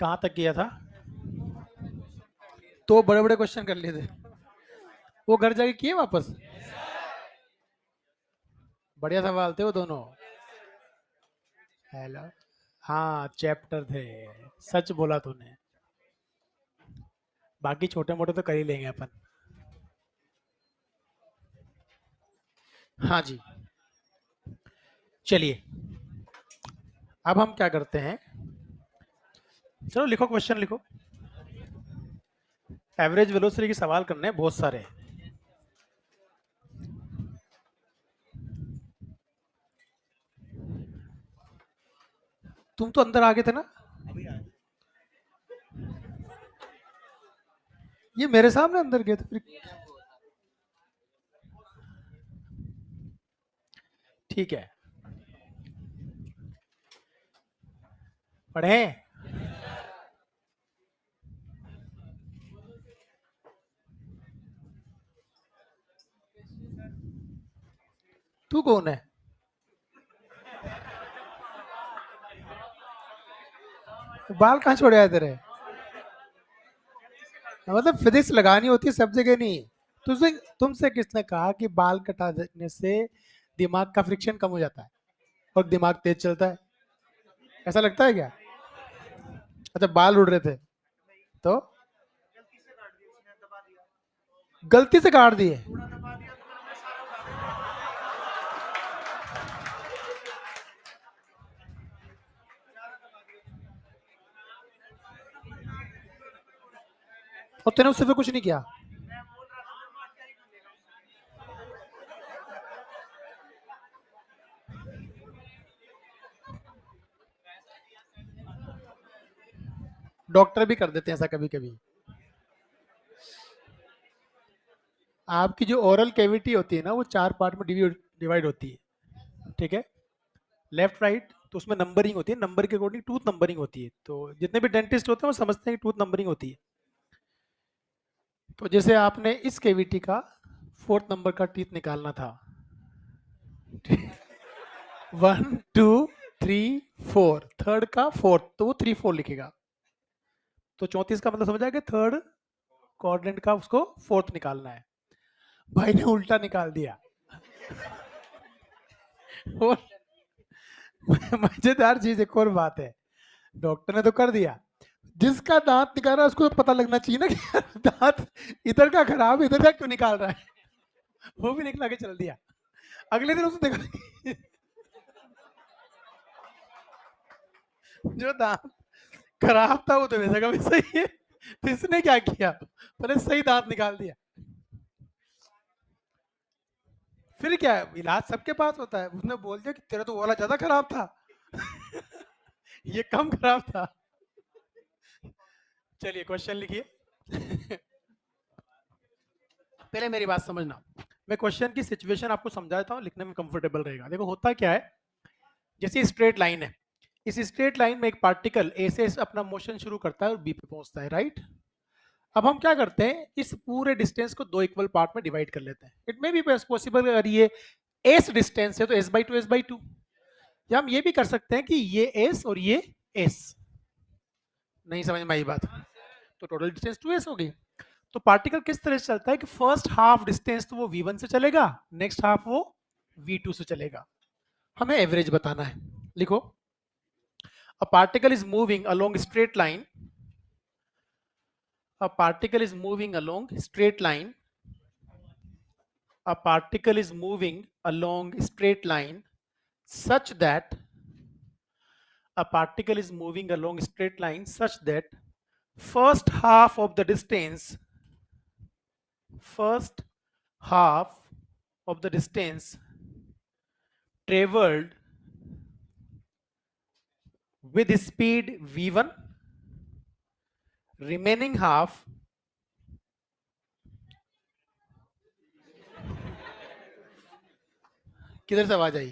कहाँ तक किया था? तो बड़े बड़े क्वेश्चन कर लिए थे, वो घर जाके किए वापस? बढ़िया सवाल थे वो दोनों। हेलो। हाँ चैप्टर थे, सच बोला तूने। बाकी छोटे मोटे तो कर ही लेंगे अपन। हाँ जी, चलिए अब हम क्या करते हैं, चलो लिखो क्वेश्चन लिखो। एवरेज वेलोसिटी के सवाल करने हैं बहुत सारे। तुम तो अंदर आ गए थे ना? ये मेरे सामने अंदर गए थे फिर। ठीक है, पढ़े। तू कौन है? बाल कहाँ छोड़े आए तेरे? मतलब फिजिक्स लगानी होती है सब जगह नहीं। तुझसे तुमसे किसने कहा कि बाल कटा देने से दिमाग का फ्रिक्शन कम हो जाता है और दिमाग तेज चलता है? ऐसा लगता है क्या? अच्छा बाल उड़ रहे थे तो गलती से काट दिए? और तूने उससे फिर कुछ नहीं किया? डॉक्टर भी कर देते हैं ऐसा कभी कभी। आपकी जो ओरल कैविटी होती है ना वो 4 पार्ट में डिवाइड होती है, ठीक है? लेफ्ट राइट, तो उसमें नंबरिंग होती है, नंबर के अकॉर्डिंग टूथ नंबरिंग होती है। तो जितने भी डेंटिस्ट होते हैं वो समझते हैं कि टूथ नंबरिंग होती है। तो जैसे आपने इस कैविटी का 4th नंबर का टीथ निकालना था, 1 2 3 4, थर्ड का फोर्थ तो वो 3 4 लिखेगा। तो 34 का मतलब समझ आया कि थर्ड क्वाड्रेंट का उसको फोर्थ निकालना है। भाई ने उल्टा निकाल दिया। और मजेदार चीज एक और बात है, डॉक्टर ने तो कर दिया, जिसका दांत निकाल रहा है उसको तो पता लगना चाहिए ना कि यार दांत इधर का खराब है, इधर का क्यों निकाल रहा है। वो भी निकला के चल दिया। अगले दिन उसने देखा जो दांत खराब था वो तो वैसा का वैसा ही है। तो इसने क्या किया, पहले सही दांत निकाल दिया। फिर क्या है, इलाज सबके पास होता है, उसने बोल दिया कि तेरा तो वो वाला ज्यादा खराब था। ये कम खराब था। चलिए क्वेश्चन लिखिए। पहले मेरी बात समझना, मैं क्वेश्चन की सिचुएशन आपको समझाता हूँ, लिखने में कंफर्टेबल रहेगा। देखो होता क्या है, जैसे स्ट्रेट लाइन है, इस स्ट्रेट लाइन में एक पार्टिकल ए से अपना मोशन शुरू करता है और बी पे पहुंचता है, राइट? अब हम क्या करते हैं, इस पूरे डिस्टेंस को दो इक्वल पार्ट में डिवाइड कर लेते हैं। इट मे बी पॉसिबल, अगर ये एस डिस्टेंस है तो s/2 या हम ये भी कर सकते हैं कि ये एस और ये एस। नहीं समझ में आई बात? तो टोटल डिस्टेंस 2s हो गई। तो पार्टिकल किस तरह से चलता है कि फर्स्ट हाफ डिस्टेंस तो वो v1 से चलेगा, नेक्स्ट हाफ वो v2 से चलेगा। हमें एवरेज बताना है। लिखो, a particle is moving along straight line, a particle is moving along straight line, a particle is moving along straight line such that a particle is moving along straight line such that first half of the distance, first half of the distance traveled with speed v1, remaining half किधर से आवाज आई?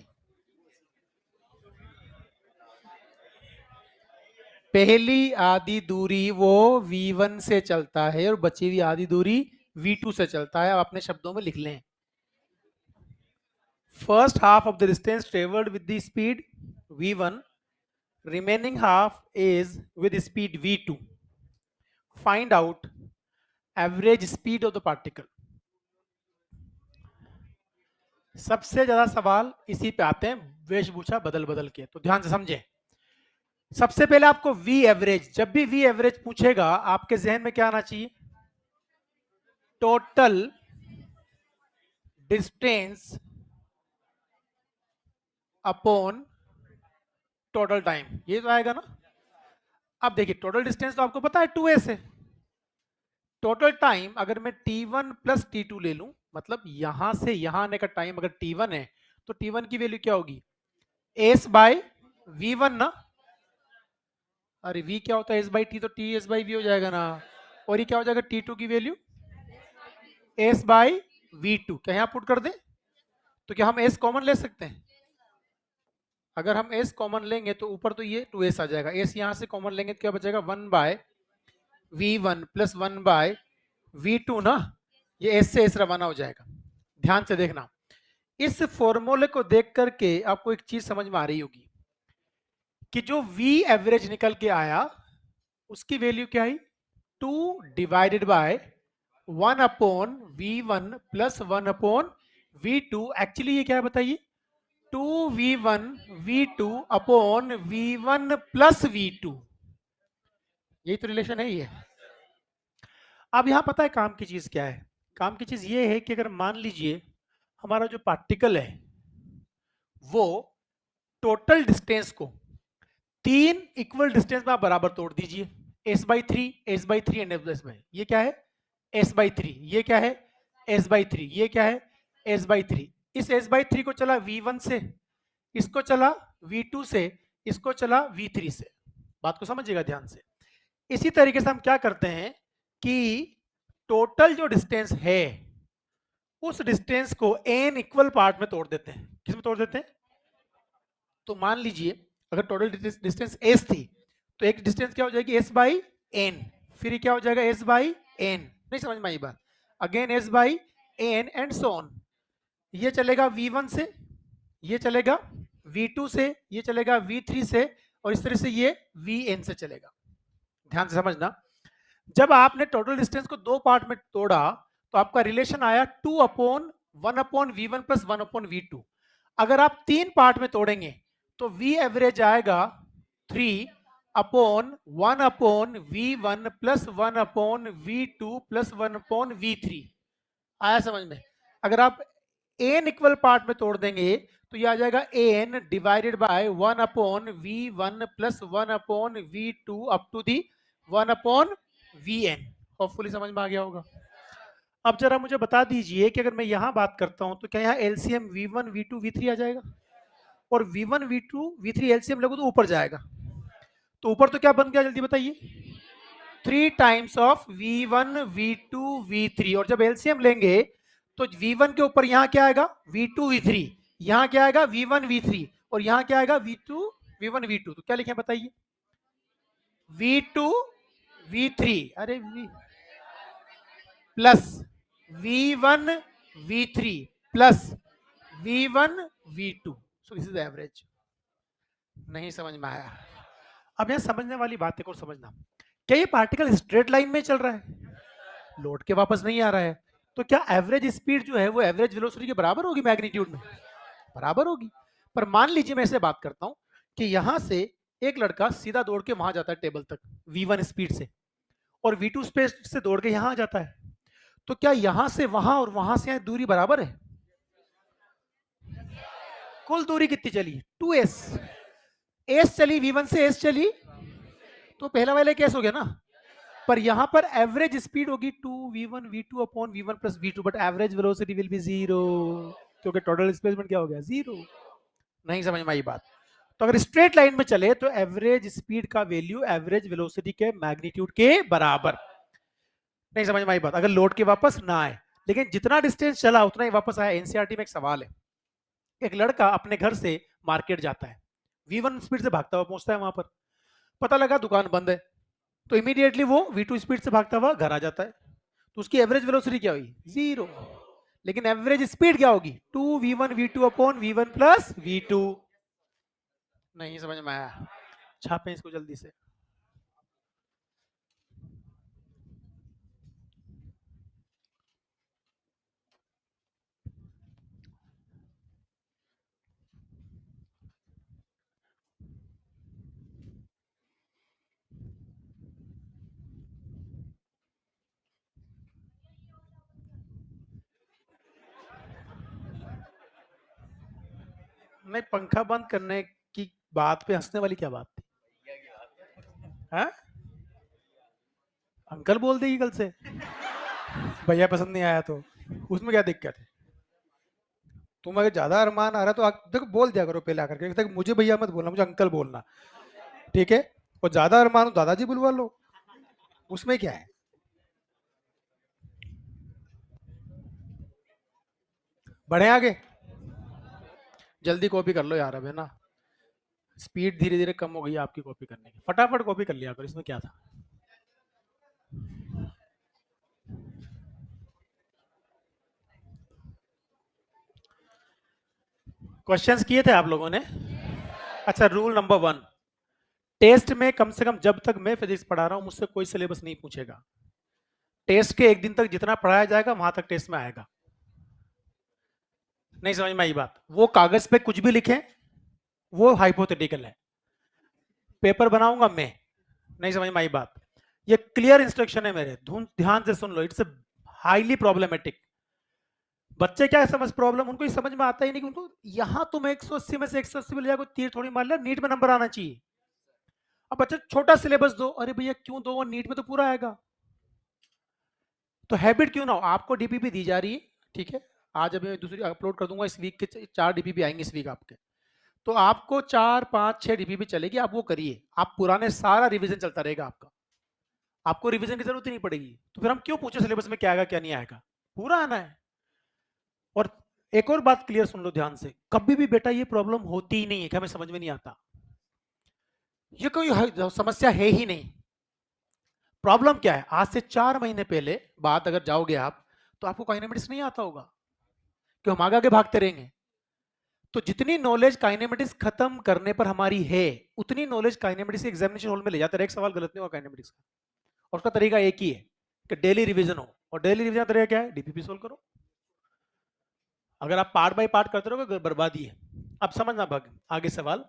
पहली आधी दूरी वो v1 से चलता है और बची हुई आधी दूरी v2 से चलता है। आप अपने शब्दों में लिख लें, first half of the distance travelled with the speed v1, remaining half is with speed v2. Find out average speed of the particle. सबसे ज्यादा सवाल इसी पे आते हैं वेशभूषा बदल बदल के, तो ध्यान से समझें। सबसे पहले आपको v एवरेज, जब भी v एवरेज पूछेगा आपके जहन में क्या आना चाहिए? Total distance upon total time, ये तो आएगा ना। अब देखिए टोटल डिस्टेंस तो आपको पता है 2a से, टोटल टाइम अगर मैं t1 प्लस t2 ले लूं, मतलब यहां से यहां आने का टाइम अगर t1 है तो t1 की वैल्यू क्या होगी? s बाय v1 ना। अरे v क्या होता है? s बाई t, तो t s बाई v हो जाएगा ना। और ये क्या हो जाएगा? t2 की वैल्यू s बाई v2। क्या यहां पुट कर दे? तो क्या हम s कॉमन ले सकते हैं? अगर हम s कॉमन लेंगे तो ऊपर तो ये 2s आ जाएगा, s यहां से कॉमन लेंगे तो क्या बचेगा? 1 bye v1 plus 1 bye v2 ना। ये s से s रवाना हो जाएगा। ध्यान से देखना, इस फॉर्मूले को देख करके आपको एक चीज समझ में आ रही होगी कि जो v एवरेज निकल के आया उसकी वैल्यू क्या आई? 2 divided by 1 upon v1 plus 1 upon v2। Actually ये क्या है बताइए? 2v1 v2 upon v1 plus v2। यही तो रिलेशन है ये। अब यहां पता है काम की चीज क्या है? काम की चीज ये है कि अगर मान लीजिए हमारा जो पार्टिकल है वो टोटल डिस्टेंस को 3 इक्वल डिस्टेंस में आप बराबर तोड़ दीजिए, s by three, S by three and S by, ये क्या है? s by three. ये क्या है? s by three. ये क्या है? s by three. इस s बाई थ्री को चला v1 से, इसको चला v2 से, इसको चला v3 से। बात को समझिएगा ध्यान से। इसी तरीके से हम क्या करते हैं कि टोटल जो डिस्टेंस है उस डिस्टेंस को n इक्वल पार्ट में तोड़ देते हैं। किस में तोड़ देते हैं? तो मान लीजिए अगर टोटल डिस्टेंस s थी तो एक डिस्टेंस क्या हो जाएगी? s by n. फिर क्या हो जाएगा? s by n. नहीं समझ में आई बात? Again s by n and so on. ये चलेगा v1 से, ये चलेगा v2 से, ये चलेगा v3 से, और इस तरह से ये vn से चलेगा। ध्यान से समझना, जब आपने टोटल डिस्टेंस को दो पार्ट में तोड़ा तो आपका रिलेशन आया 2 upon 1 upon v1 plus 1 upon v2। अगर आप तीन पार्ट में तोड़ेंगे तो v एवरेज आएगा 3 upon 1 upon v1 plus 1 upon v2 plus 1 upon v3। आया समझ में? अगर आप n इक्वल पार्ट में तोड़ देंगे तो ये आ जाएगा n divided by 1 upon v1 plus 1 upon v2 up to the 1 upon vn। Hopefully समझ में आ गया होगा। अब जरा मुझे बता दीजिए कि अगर मैं यहां बात करता हूं तो क्या यहाँ एलसीएम v1 v2 v3 आ जाएगा? और v1 v2 v3 एलसीएम लगो तो ऊपर जाएगा, तो ऊपर तो क्या बन गया जल्दी बताइए? 3 times of v1 v2 v3। और जब एलसीएम लेंगे तो v1 के ऊपर यहाँ क्या आएगा? v2 v3। यहाँ क्या आएगा? v1 v3। और यहाँ क्या आएगा? v2 v1 v2। तो क्या लिखें बताइए? v2 v3 अरे plus v1 v3 plus v1 v2। So this is average. नहीं समझ में आया? अब यहां समझने वाली बात एक और समझना, क्या ये पार्टिकल स्ट्रेट लाइन में चल रहा है, लौट के वापस नहीं आ रहा है? तो क्या एवरेज स्पीड जो है वो एवरेज वेलोसिटी के बराबर होगी मैग्नीट्यूड में? बराबर होगी। पर मान लीजिए मैं ऐसे बात करता हूं कि यहां से एक लड़का सीधा दौड़ के वहां जाता है टेबल तक v1 स्पीड से, और v2 स्पीड से दौड़ के यहां आ जाता है, तो क्या यहां से वहां और वहां से यहां दूरी बराबर है? कुल दूरी कितनी चली? 2s। s चली v1 से s चली, तो पहला वाला केस हो गया ना। पर यहां पर एवरेज स्पीड होगी 2v1 v2 upon v1 plus v2, but average velocity will B 0, क्योंकि टोटल डिस्प्लेसमेंट क्या हो गया? 0। नहीं समझ में आई बात? तो अगर स्ट्रेट लाइन में चले तो एवरेज स्पीड का वैल्यू एवरेज वेलोसिटी के मैग्नीट्यूड के बराबर। नहीं समझ में आई बात? अगर लौट के वापस ना आए, लेकिन जितना डिस्टेंस चला उतना ही वापस आया। एनसीईआरटी में एक सवाल है, एक लड़का अपने घर से मार्केट जाता है, v1 स्पीड से भागता हुआ पहुंचता है वहां पर, पता लगा दुकान बंद है, तो इमीडिएटली वो v2 स्पीड से भागता हुआ घर आ जाता है। तो उसकी एवरेज वेलोसिटी क्या हुई? 0। लेकिन एवरेज स्पीड क्या होगी? 2v1 v2 upon v1 plus v2। नहीं समझ में आया? छापें इसको जल्दी से। नहीं, पंखा बंद करने की बात पे हंसने वाली क्या बात थी? हाँ? अंकल बोल देगी कल से भैया पसंद नहीं आया तो, उसमें क्या दिक्कत है? तुम अगर ज्यादा अरमान आ रहा है तो देखो बोल दिया करो पहले आकर के, देखो मुझे भैया मत बोलना, मुझे अंकल बोलना, ठीक है? और ज्यादा अरमान हो दादाजी बुलवा लो, उसमें क्या है? बढ़े आगे, जल्दी कॉपी कर लो यार, अब है ना, स्पीड धीरे धीरे कम हो गई है आपकी कॉपी करने की, फटाफट कॉपी कर लिया करो, इसमें क्या था? क्वेश्चंस किए थे आप लोगों ने? अच्छा, रूल नंबर 1, टेस्ट में कम से कम जब तक मैं फिजिक्स पढ़ा रहा हूं मुझसे कोई सिलेबस नहीं पूछेगा। टेस्ट के एक दिन तक जितना पढ़ाया जाएगा वहां तक टेस्ट में आएगा। नहीं समझ में आई बात? वो कागज पे कुछ भी लिखे वो हाइपोथेटिकल है, पेपर बनाऊंगा मैं। नहीं समझ में आई बात? ये क्लियर इंस्ट्रक्शन है मेरे, ध्यान से सुन लो, इट्स हाईली प्रॉब्लमेटिक। बच्चे क्या समझ प्रॉब्लम, उनको समझ में आता ही नहीं कि उनको यहां तुम 180 में से 180 में ले जाओ, तीर थोड़ी मार लिया, नीट में नंबर आना चाहिए। अब बच्चे छोटा सिलेबस दो, अरे भैया क्यों दो, वो नीट में तो पूरा आएगा। तो हैबिट क्यों ना हो, आपको डीपीपी दी जा रही है, ठीक है? आज अभी मैं दूसरी अपलोड कर दूंगा, इस वीक के 4 डीपीपी आएंगे इस वीक आपके। तो आपको 4 5 6 डीपीपी चलेगी, आप वो करिए, आप पुराने सारा रिवीजन चलता रहेगा आपका, आपको रिवीजन की जरूरत ही नहीं पड़ेगी। तो फिर हम क्यों पूछे सिलेबस में क्या आएगा क्या नहीं आएगा, पूरा आना है। और एक और बात क्लियर सुन लो ध्यान से, कभी भी बेटा ये प्रॉब्लम होती ही नहीं है कि हमें समझ में नहीं आता, ये कोई समस्या है ही नहीं। प्रॉब्लम क्या है, आज से 4 महीने पहले बात अगर जाओगे आप, तो आपको काइनेमेटिक्स नहीं आता होगा, क्यों हम आगे आगे भागते रहेंगे। तो जितनी नॉलेज काइनेमेटिक्स खत्म करने पर हमारी है, उतनी नॉलेज काइनेमेटिक्स एग्जामिनेशन हॉल में ले जाते रहे, एक सवाल गलत नहीं होगा काइनेमेटिक्स का। और उसका तरीका एक ही है कि डेली रिवीजन हो, और डेली रिवीजन का तरीका क्या है, डीपीपी सोल्व करो। अगर आप पार्ट बाय पार्ट करते रहोगे बर्बादी है। अब समझना भाग आगे सवाल,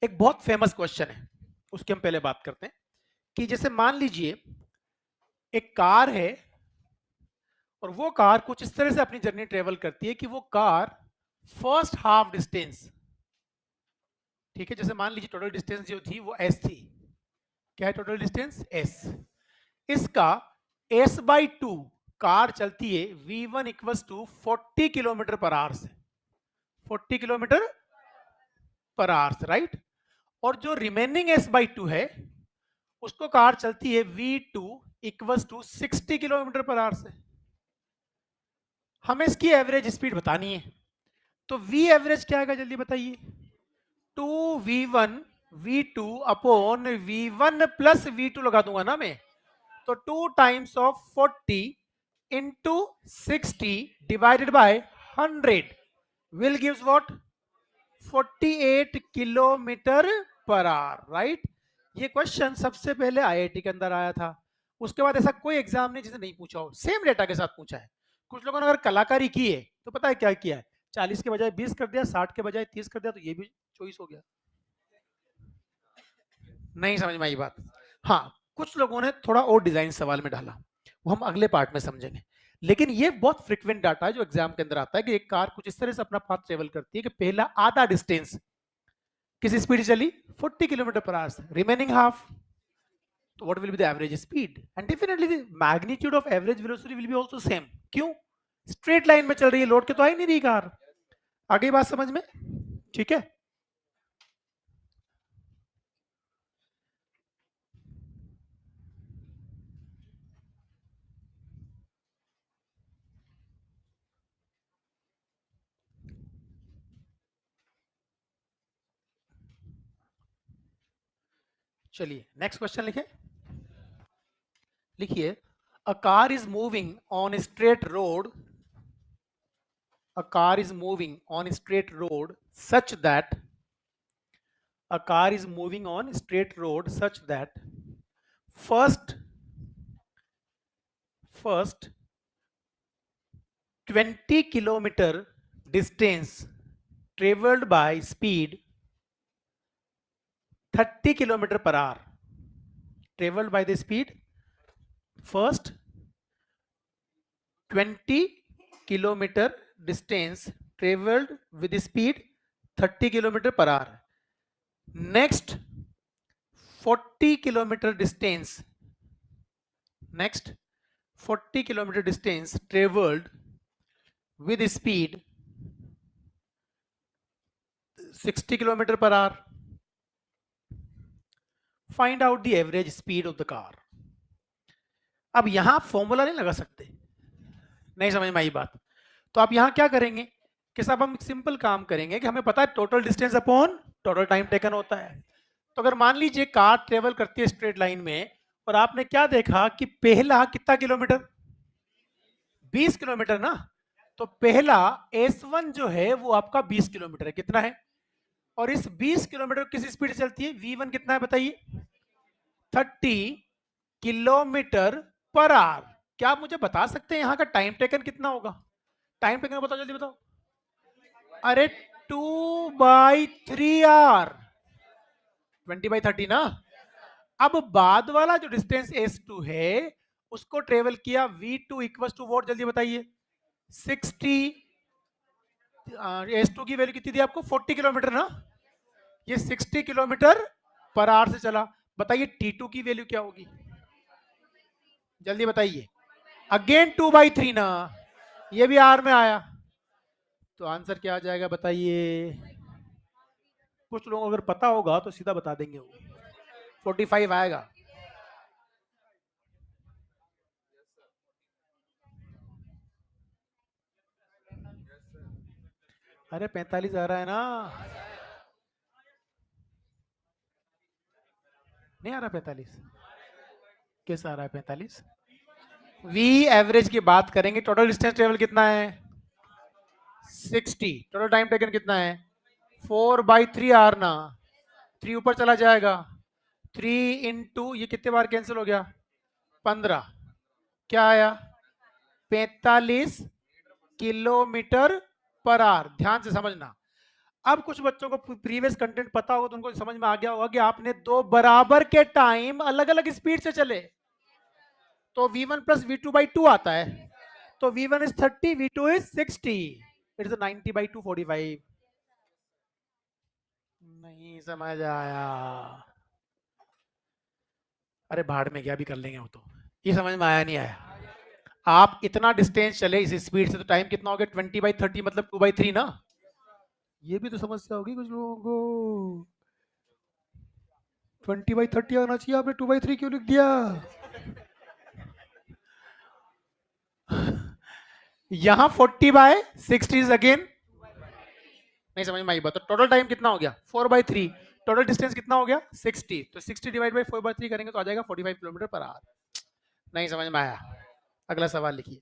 एक बहुत फेमस क्वेश्चन है, उसकी हम पहले बात करते हैं। कि जैसे मान लीजिए एक कार है, और वो कार कुछ इस तरह से अपनी जर्नी ट्रेवल करती है कि वो कार फर्स्ट हाफ डिस्टेंस, ठीक है, जैसे मान लीजिए टोटल डिस्टेंस जो थी वो एस थी, क्या है टोटल डिस्टेंस एस, इसका s/2 कार चलती है v1 equals to 40 kilometre per hour से, 40 किलोमीटर पर आवर, राइट? और जो रिमेनिंग s/2 है उसको कार चलती है v2 equals to 60 kilometre per hour से। हमें इसकी एवरेज स्पीड बतानी है, तो v एवरेज क्या आएगा जल्दी बताइए? 2v1 v2 upon v1 plus v2 लगा दूंगा ना मैं, तो 2 times of 40 into 60 divided by 100 will gives what, 48 kilometre per our, right? ये क्वेश्चन सबसे पहले आईआईटी के अंदर आया था, उसके बाद ऐसा कोई एग्जाम नहीं जिसे नहीं पूछा हो, सेम डेटा के साथ पूछा है। कुछ लोगों ने अगर कलाकारी की है तो पता है क्या किया है, 40 के बजाय 20 कर दिया, 60 के बजाय 30 कर दिया, तो ये भी चॉइस हो गया। नहीं समझ में आई बात? हाँ, कुछ लोगों ने थोड़ा और डिजाइन सवाल में डाला, वो हम अगले पार्ट में समझेंगे। लेकिन ये बहुत फ्रिक्वेंट डाटा है जो एग्जाम के अंदर आता है, कि एक कार कुछ इस तरह से अपना पाथ ट्रेवल करती है कि पहला आधा डिस्टेंस किस स्पीड चली, 40 kilometre per hour, remaining half, तो what will be the average speed, and definitely the magnitude of average velocity will be also same. क्यों? स्ट्रेट लाइन में चल रही है, लोड के तो आई नहीं रही कार। आगे बात समझ में? ठीक है, चलिए नेक्स्ट क्वेश्चन लिखे, लिखिए, a car is moving on straight road, a car is moving on a straight road such that A car is moving on straight road such that first first 20 kilometer distance traveled by speed 30 kilometer per hour, traveled by the speed first 20 kilometer distance traveled with the speed 30 kilometer per hour. Next 40 kilometer distance, next 40 kilometer distance traveled with the speed 60 kilometer per hour. Find out the average speed of the car. अब यहां आप formula नहीं लगा सकते, नहीं समझ में आई बात, तो आप यहां क्या करेंगे कि साहब हम सिंपल काम करेंगे कि हमें पता है total distance upon total time taken होता है। तो अगर मान लीजिए कार ट्रेवल करती है स्ट्रेट लाइन में और आपने क्या देखा कि पहला कितना किलोमीटर, 20 किलोमीटर ना, तो पहला S1 जो है वो आपका 20 किलोमीटर है, कितना है, और इस 20 किलोमीटर किस स्पीड से चलती है, V1 कितना है बताइए, 30 किलोमीटर पर आवर। क्या आप मुझे बता सकते हैं यहां का टाइम टेकन कितना होगा, टाइम टेकन बताओ जल्दी बताओ, अरे 2/3 आवर, 20/30 ना। अब बाद वाला जो डिस्टेंस S2 है उसको ट्रेवल किया V2 इक्वल टू वॉट, जल्दी बताइए, 60, S2 की वैल्यू कितनी थी आपको, 40 किलोमीटर ना, ये 60 किलोमीटर पर आवर से चला। बताइए T2 की वैल्यू क्या होगी, जल्दी बताइए, अगेन 2/3 ना, ये भी आर में आया, तो आंसर क्या आ जाएगा बताइए, कुछ लोगों को अगर पता होगा तो सीधा बता देंगे, वो 45 आएगा। अरे 45 आ रहा है ना, नहीं आ रहा 45, किस आ रहा है 45, वी एवरेज की बात करेंगे, टोटल डिस्टेंस ट्रेवल कितना है 60, टोटल टाइम टेकन कितना है 4/3 आर ना, 3 ऊपर चला जाएगा, 3 इंटू ये कितने बार कैंसिल हो गया, 15, क्या आया 45 किलोमीटर पर आवर। ध्यान से समझना, अब कुछ बच्चों को प्रीवियस कंटेंट पता होगा तो उनको समझ में आ गया होगा कि आपने दो बराबर के टाइम अलग अलग स्पीड से चले, तो V1 प्लस V2/2 आता है, तो V1 is 30, V2 is 60, it's 90/2 45। नहीं समझ आया, अरे भाड़ में गया, भी कर लेंगे वो तो, ये समझ में आया नहीं आया, आप इतना डिस्टेंस चले इस स्पीड से तो टाइम कितना हो गया 20/30 मतलब 2/3 ना, ये भी तो समस्या होगी कुछ लोगों को, 20/30 आना चाहिए, आपने 2/3 क्यों लिख दिया, यहां 40/60 इज अगेन, नहीं समझ में आई बात, तो टोटल टाइम कितना हो गया 4/3, टोटल डिस्टेंस कितना हो गया 60, तो 60 डिवाइड बाई 4/3 करेंगे तो आ जाएगा 45 किलोमीटर पर आवर। नहीं समझ में आया, अगला सवाल लिखिए,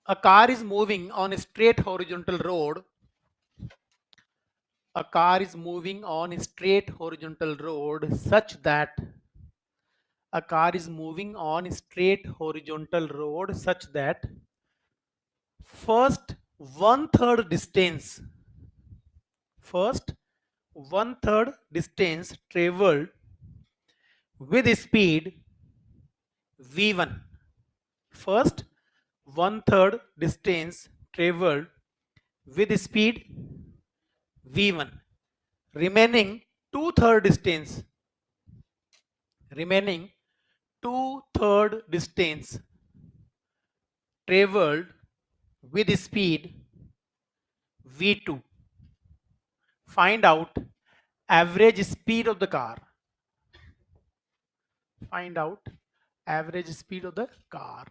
a car is moving on a straight horizontal road, a car is moving on a straight horizontal road such that a car is moving on a straight horizontal road such that first one third distance, first one third distance traveled with speed V1, first one third distance traveled with speed V1, remaining two third distance, remaining two third distance traveled with speed V2. Find out average speed of the car. Find out average speed of the car.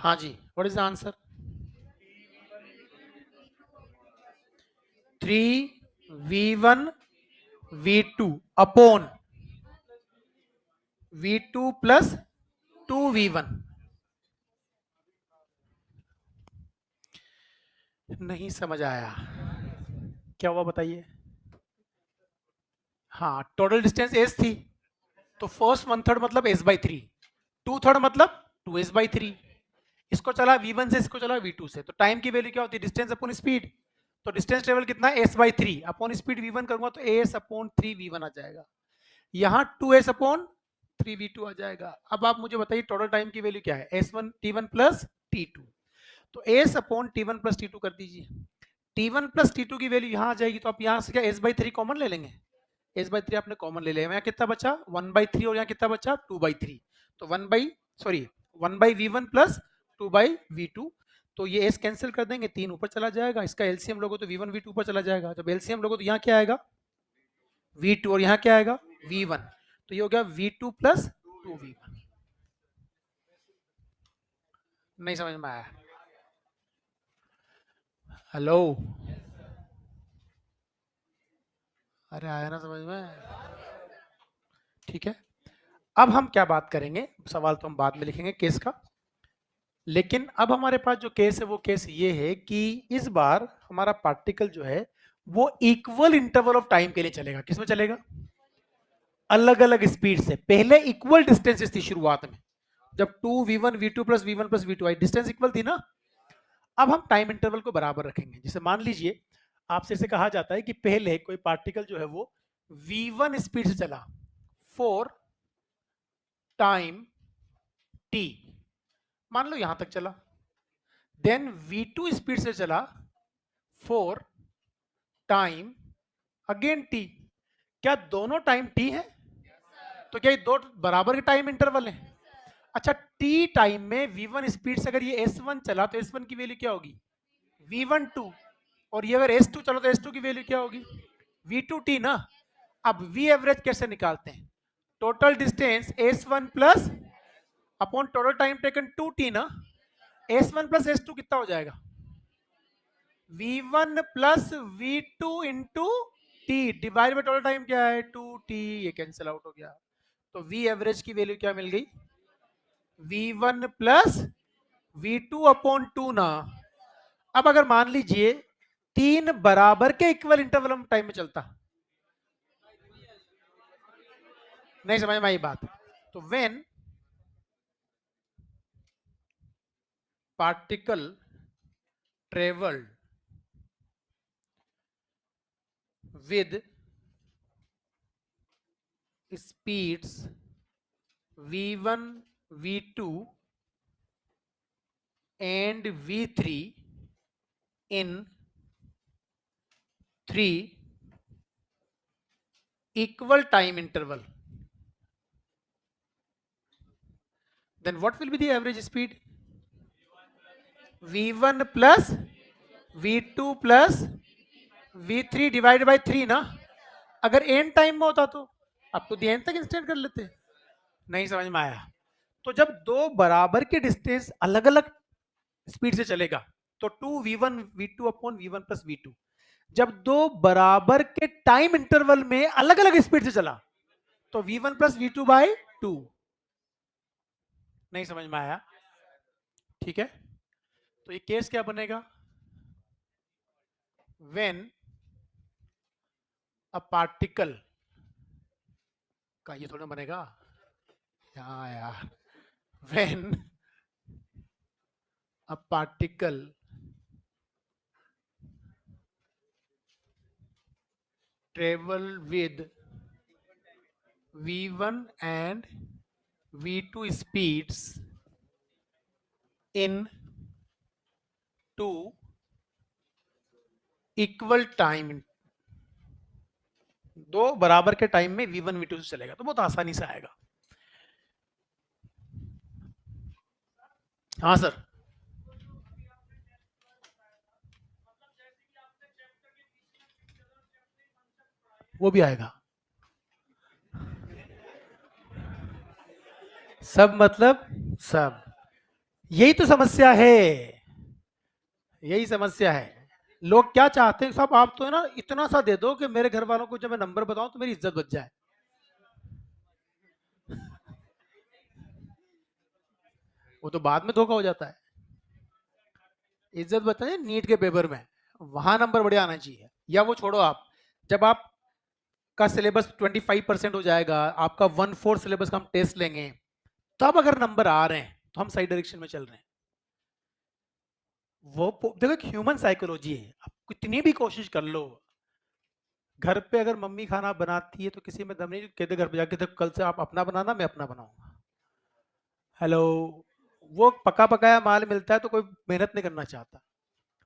हाँ जी, what is the answer? 3v1 v2 upon v2 plus 2v1। नहीं समझ आया, क्या हुआ बताइए? हाँ, total distance s थी, तो फर्स्ट वन थर्ड मतलब s by three, two third मतलब टू एस बाई थ्री। इसको चला v1 से, इसको चला v2 से, तो टाइम की वैल्यू क्या होती है? Distance upon speed. तो डिस्टेंस ट्रेवल कितना है? s by three upon speed v1 करूंगा तो as अपॉन थ्री v1 आ जाएगा। यहाँ 2s अपॉन थ्री v2 आ जाएगा। अब आप मुझे बताइए टोटल टाइम की वैल्यू क्या है? s1 t1 प्लस t2, तो s upon t1 plus t2 कर दीजिए। t1 प्लस t2 की वैल्यू यहाँ आ जाएगी, तो आप यहाँ से क्या s बाई थ्री कॉमन ले लेंगे? s बाई थ्री आपने कॉमन ले लिया, यहाँ कितना बचा? 1/3, और यहाँ कितना बचा? 2/3। तो 1 by we one plus 2/v2। तो ये s कैंसिल कर देंगे, 3 ऊपर चला जाएगा, इसका एलसीएम लोगो तो v1 v2 ऊपर चला जाएगा। जब एलसीएम लोगो तो यहाँ क्या आएगा? v2, और यहाँ क्या आएगा? v1। तो ये हो गया v2 प्लस 2v1। नहीं समझ में आया? हेलो, अरे आया ना समझ में? ठीक है, अब हम क्या बात करेंगे, सवाल तो हम बाद में लिखेंगे केस का, लेकिन अब हमारे पास जो केस है वो केस ये है कि इस बार हमारा पार्टिकल जो है वो इक्वल इंटरवल ऑफ टाइम के लिए चलेगा। किसमें चलेगा? अलग अलग स्पीड से। पहले इक्वल डिस्टेंसेस थी शुरुआत में, जब 2v1 v2 plus v1 plus v2 आई, डिस्टेंस इक्वल थी ना। अब हम टाइम इंटरवल को बराबर रखेंगे। जैसे मान लीजिए आपसे इसे कहा जाता है कि पहले कोई पार्टिकल जो है वो v1 स्पीड से चला फॉर टाइम t, मान लो यहां तक चला, देन v2 स्पीड से चला फॉर टाइम अगेन t। क्या दोनों टाइम t है? तो क्या ये दो बराबर के टाइम इंटरवल है? अच्छा, t टाइम में v1 स्पीड से अगर ये s1 चला तो s1 की वैल्यू क्या होगी? v12। और ये अगर s2 चला तो s2 की वैल्यू क्या होगी? v2t ना। अब v एवरेज कैसे निकालते हैं? Total distance s1 plus upon total time taken 2t ना। s1 प्लस s2 कितना हो जाएगा? v1 plus v2 into T divide by total time क्या है? 2t। ये कैंसिल आउट हो गया, तो v एवरेज की वैल्यू क्या मिल गई? v1 प्लस v2 अपॉन 2 ना। अब अगर मान लीजिए तीन बराबर के इक्वल इंटरवल टाइम में चलता, नहीं समझ में आई बात? तो when particle travelled with speeds v1 v2 and v3 in three equal time interval, then what will be the average speed? v1 plus v2 plus v3 divide by 3 ना। अगर एन टाइम में होता तो अब तो एन तक instant कर लेते। नहीं समझ में आया? तो जब दो बराबर के डिस्टेंस अलग अलग स्पीड से चलेगा तो 2v1 v2 upon v1 plus v2। जब दो बराबर के टाइम इंटरवल में अलग अलग स्पीड से चला तो v1 प्लस v2 बाई 2। नहीं समझ में आया? ठीक है, तो ये केस क्या बनेगा? व्हेन अ पार्टिकल का, ये थोड़ा बनेगा यहाँ यार, when a particle travel with v1 and v2 speeds in two equal time, दो बराबर के टाइम में v1 v2 से चलेगा, तो बहुत आसानी से आएगा। हाँ सर, वो भी आएगा। सब मतलब सब, यही तो समस्या है, यही समस्या है। लोग क्या चाहते हैं सब, आप तो है ना इतना सा दे दो कि मेरे घर वालों को जब मैं नंबर बताऊं तो मेरी इज्जत बच जाए। वो तो बाद में धोखा हो जाता है। इज्जत बच जाए नीट के पेपर में, वहां नंबर बढ़िया आना चाहिए। या वो छोड़ो आप, जब आप का सिलेबस 25% हो जाएगा, आपका 1/4 सिलेबस का हम टेस्ट लेंगे, तब अगर नंबर आ रहे हैं तो हम सही डायरेक्शन में चल रहे हैं। वो देखो एक ह्यूमन साइकोलॉजी है, आप कितनी भी कोशिश कर लो, घर पे अगर मम्मी खाना बनाती है तो किसी में दम नहीं कहते घर पे जाके तो कल से आप अपना बनाना मैं अपना बनाऊंगा। हेलो, वो पका पकाया माल मिलता है तो कोई मेहनत नहीं करना चाहता।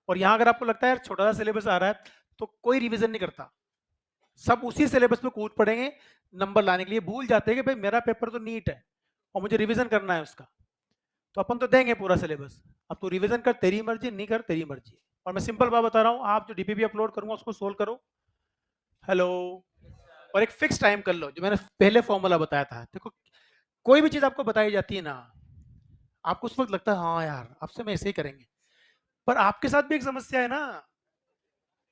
और यहाँ अगर आपको लगता है यार छोटा सा सिलेबस आ रहा है तो कोई रिवीजन नहीं करता, सब उसी सिलेबस पे कूद पड़ेंगे नंबर लाने के लिए, भूल जाते हैं कि भाई मेरा पेपर तो नीट है और मुझे रिवीजन करना है उसका। तो अपन तो देंगे पूरा सिलेबस, अब तू रिवीजन कर तेरी मर्जी, नहीं कर तेरी मर्जी। और मैं सिंपल बात बता रहा हूँ, आप जो डीपीपी अपलोड करूंगा उसको सोल्व करो। हेलो, और एक फिक्स टाइम कर लो, जो मैंने पहले फॉर्मूला बताया था। देखो कोई भी चीज आपको बताई जाती है ना, आपको उस वक्त लगता है हाँ यार अब से मैं ऐसे ही करेंगे, पर आपके साथ भी एक समस्या है ना,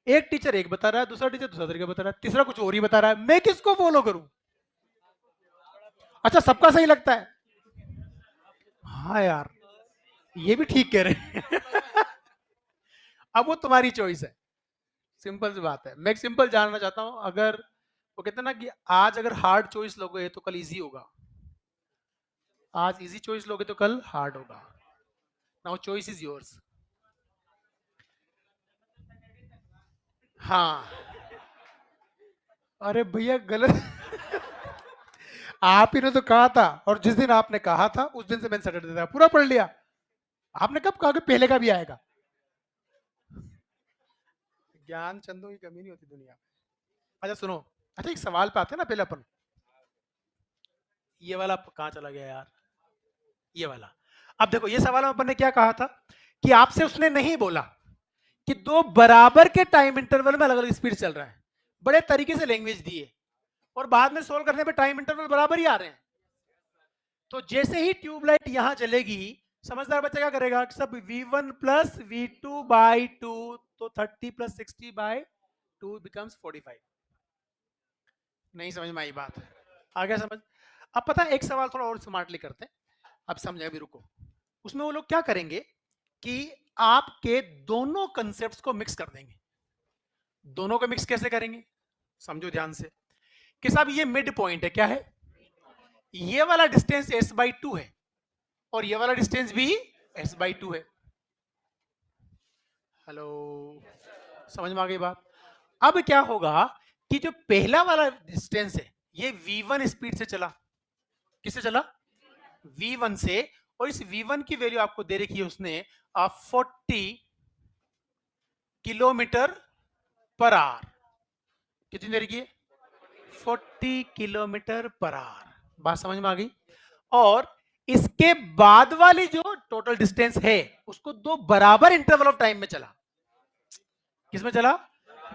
एक टीचर एक बता रहा है, दूसरा टीचर दूसरा तरीका बता रहा है, तीसरा कुछ और ही बता रहा है, मैं किसको फॉलो करूं? अच्छा सबका सही लगता है, हाँ यार ये भी ठीक कह रहे हैं। अब वो तुम्हारी चॉइस है, सिंपल सी बात है। मैं एक सिंपल जानना चाहता हूं, अगर वो कहते हैं ना कि आज अगर हार्ड चॉइस लोगे तो कल इजी होगा, आज इजी चॉइस लोगे तो कल हार्ड होगा। Now choice is yours. हाँ, अरे भैया गलत। आप ही ने तो कहा था, और जिस दिन आपने कहा था उस दिन से मैंने सैटरडे था पूरा पढ़ लिया। आपने कब कहा कि पहले का भी आएगा? ज्ञान चंदों की कमी नहीं होती दुनिया में। अच्छा सुनो, अच्छा एक सवाल पे आते हैं ना पहले अपन, ये वाला कहाँ चला गया यार, ये वाला। अब देखो ये सवाल में अपन ने क्या कहा था, कि आपसे उसने नहीं बोला कि दो बराबर के टाइम इंटरवल में अलग अलग स्पीड चल रहा है, बड़े तरीके से लैंग्वेज दी है, और बाद में सोल्व करने पे टाइम इंटरवल बराबर ही आ रहे हैं। तो जैसे ही ट्यूबलाइट यहां जलेगी, समझदार बच्चा क्या करेगा, सब v1 plus v2 by two, तो 30 प्लस 60 बाई टू बिकम्स 45। नहीं समझ में आई बात? आ गया समझ? अब पता है एक सवाल थोड़ा और स्मार्टली करते हैं, अब समझे अभी रुको। उसमें वो लोग क्या करेंगे कि आपके दोनों कंसेप्ट को मिक्स कर देंगे। दोनों को मिक्स कैसे करेंगे, समझो ध्यान से, कि साहब ये मिड पॉइंट है, क्या है, ये वाला डिस्टेंस s/2 है और ये वाला डिस्टेंस भी s/2 है। हेलो, समझ में आ गई बात? अब क्या होगा कि जो पहला वाला डिस्टेंस है ये v1 स्पीड से चला, किससे चला, v1 से, और इस v1 की वैल्यू आपको दे रखी है उसने 40 किलोमीटर पर आवर। कितनी दे रखी है, 40 किलोमीटर पर आवर। बात समझ में आ गई? और इसके बाद वाली जो टोटल डिस्टेंस है उसको दो बराबर इंटरवल ऑफ टाइम में चला। किसमें चला,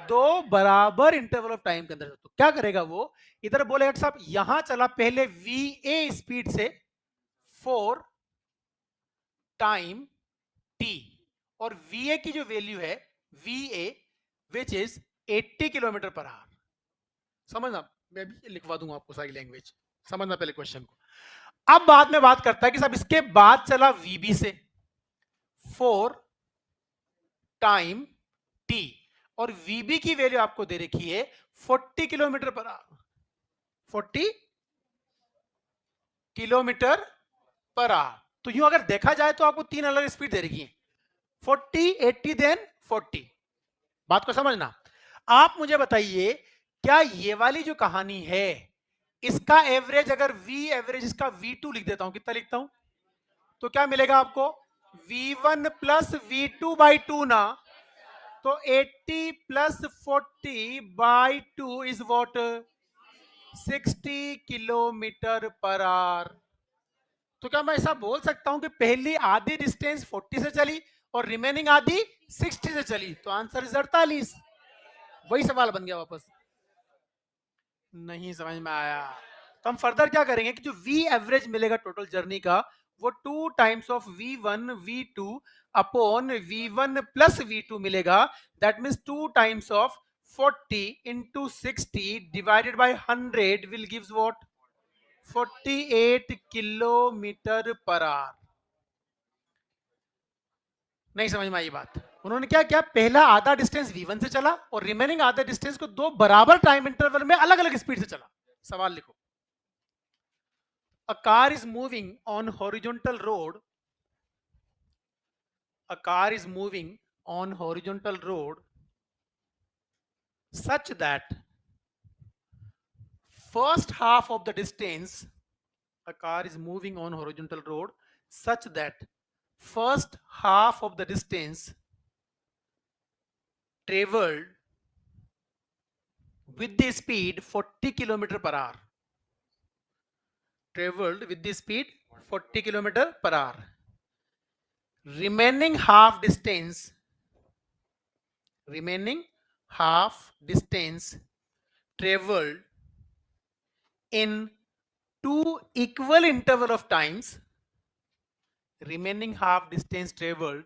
दो बराबर इंटरवल ऑफ टाइम के अंदर। तो क्या करेगा वो, इधर बोलेगा कि साहब यहां चला पहले वी ए स्पीड से 4 टाइम टी, और वी ए की जो वैल्यू है V A which is 80 kilometre per our. समझना, मैं भी लिखवा दूंगा आपको सारी लैंग्वेज, समझना पहले क्वेश्चन को। अब बाद में बात करता है कि साहब इसके बाद चला वीबी से 4 टाइम टी, और वीबी की वैल्यू आपको दे रखी है 40 kilometre per our. 40 kilometre per our. तो यूं अगर देखा जाए तो आपको तीन अलग स्पीड दे रखी है, 40, 80 देन 40। बात को समझना। आप मुझे बताइए, क्या ये वाली जो कहानी है इसका एवरेज, अगर v एवरेज इसका v2 लिख देता हूं, कितना लिखता हूं, तो क्या मिलेगा आपको, v1 plus v2 by two ना, तो 80 plus 40 by two is what, 60 kilometre per our. तो क्या मैं ऐसा बोल सकता हूं कि पहली आधी डिस्टेंस 40 से चली और रिमेनिंग आधी 60 से चली, तो आंसर इज 48। वही सवाल बन गया वापस। नहीं समझ में आया? तो हम फर्दर क्या करेंगे कि जो वी एवरेज मिलेगा टोटल जर्नी का, वो 2 times of v1 v2 upon v1 plus v2 मिलेगा. That means 2 times of 40 into 60 divided by 100 will gives what? 48 kilometre per our. नहीं समझ में आई बात. उन्होंने क्या किया, पहला आधा डिस्टेंस v1 से चला और रिमेनिंग आधा डिस्टेंस को दो बराबर टाइम इंटरवल में अलग अलग स्पीड से चला. सवाल लिखो. A car is moving on horizontal road. A car is moving on horizontal road such that first half of the distance. A car is moving on horizontal road such that first half of the distance traveled with the speed 40 kilometer per hour. Traveled with the speed 40 kilometer per hour. Remaining half distance traveled in two equal interval of times. Remaining half distance traveled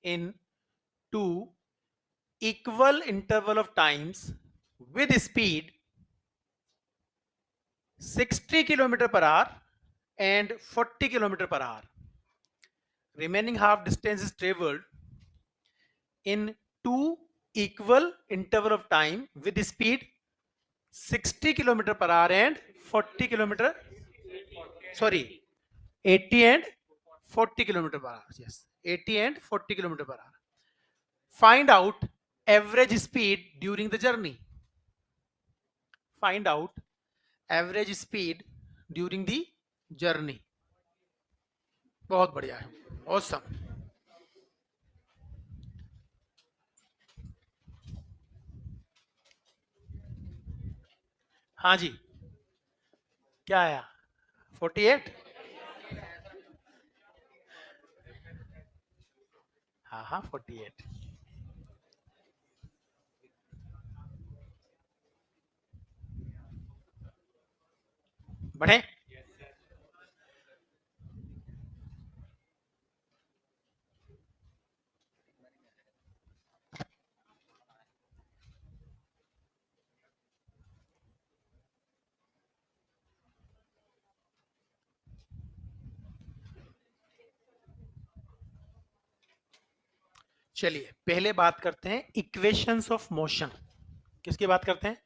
in two equal interval of times with speed 60 kilometer per hour and 40 kilometer per hour. Remaining half distance is traveled in two equal interval of time with speed 60 kilometer per hour and 40 kilometer, sorry, 80 and 40 kilometer per hour. Yes, 80 and 40 kilometer per hour. Find out average speed during the journey. Find out average speed during the journey. बहुत बढ़िया है. Awesome. हाँ जी, क्या आया? 48. हाँ हाँ 48. बढ़े. चलिए पहले बात करते हैं इक्वेशंस ऑफ मोशन. किसकी बात करते हैं?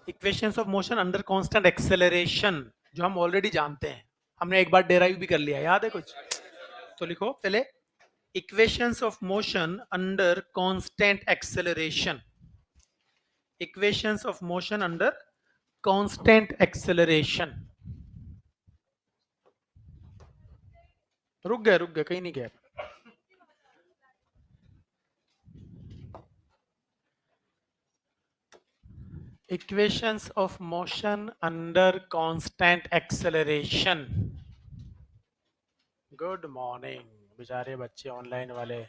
Equations of motion under constant acceleration, जो हम ऑलरेडी जानते हैं. हमने एक बार डेराइव भी कर लिया, याद है कुछ? तो लिखो पहले equations of motion under constant acceleration. Equations of motion under constant acceleration. रुक गए कहीं नहीं गए. Equations of motion under constant acceleration. Good morning. बेचारे बच्चे ऑनलाइन वाले.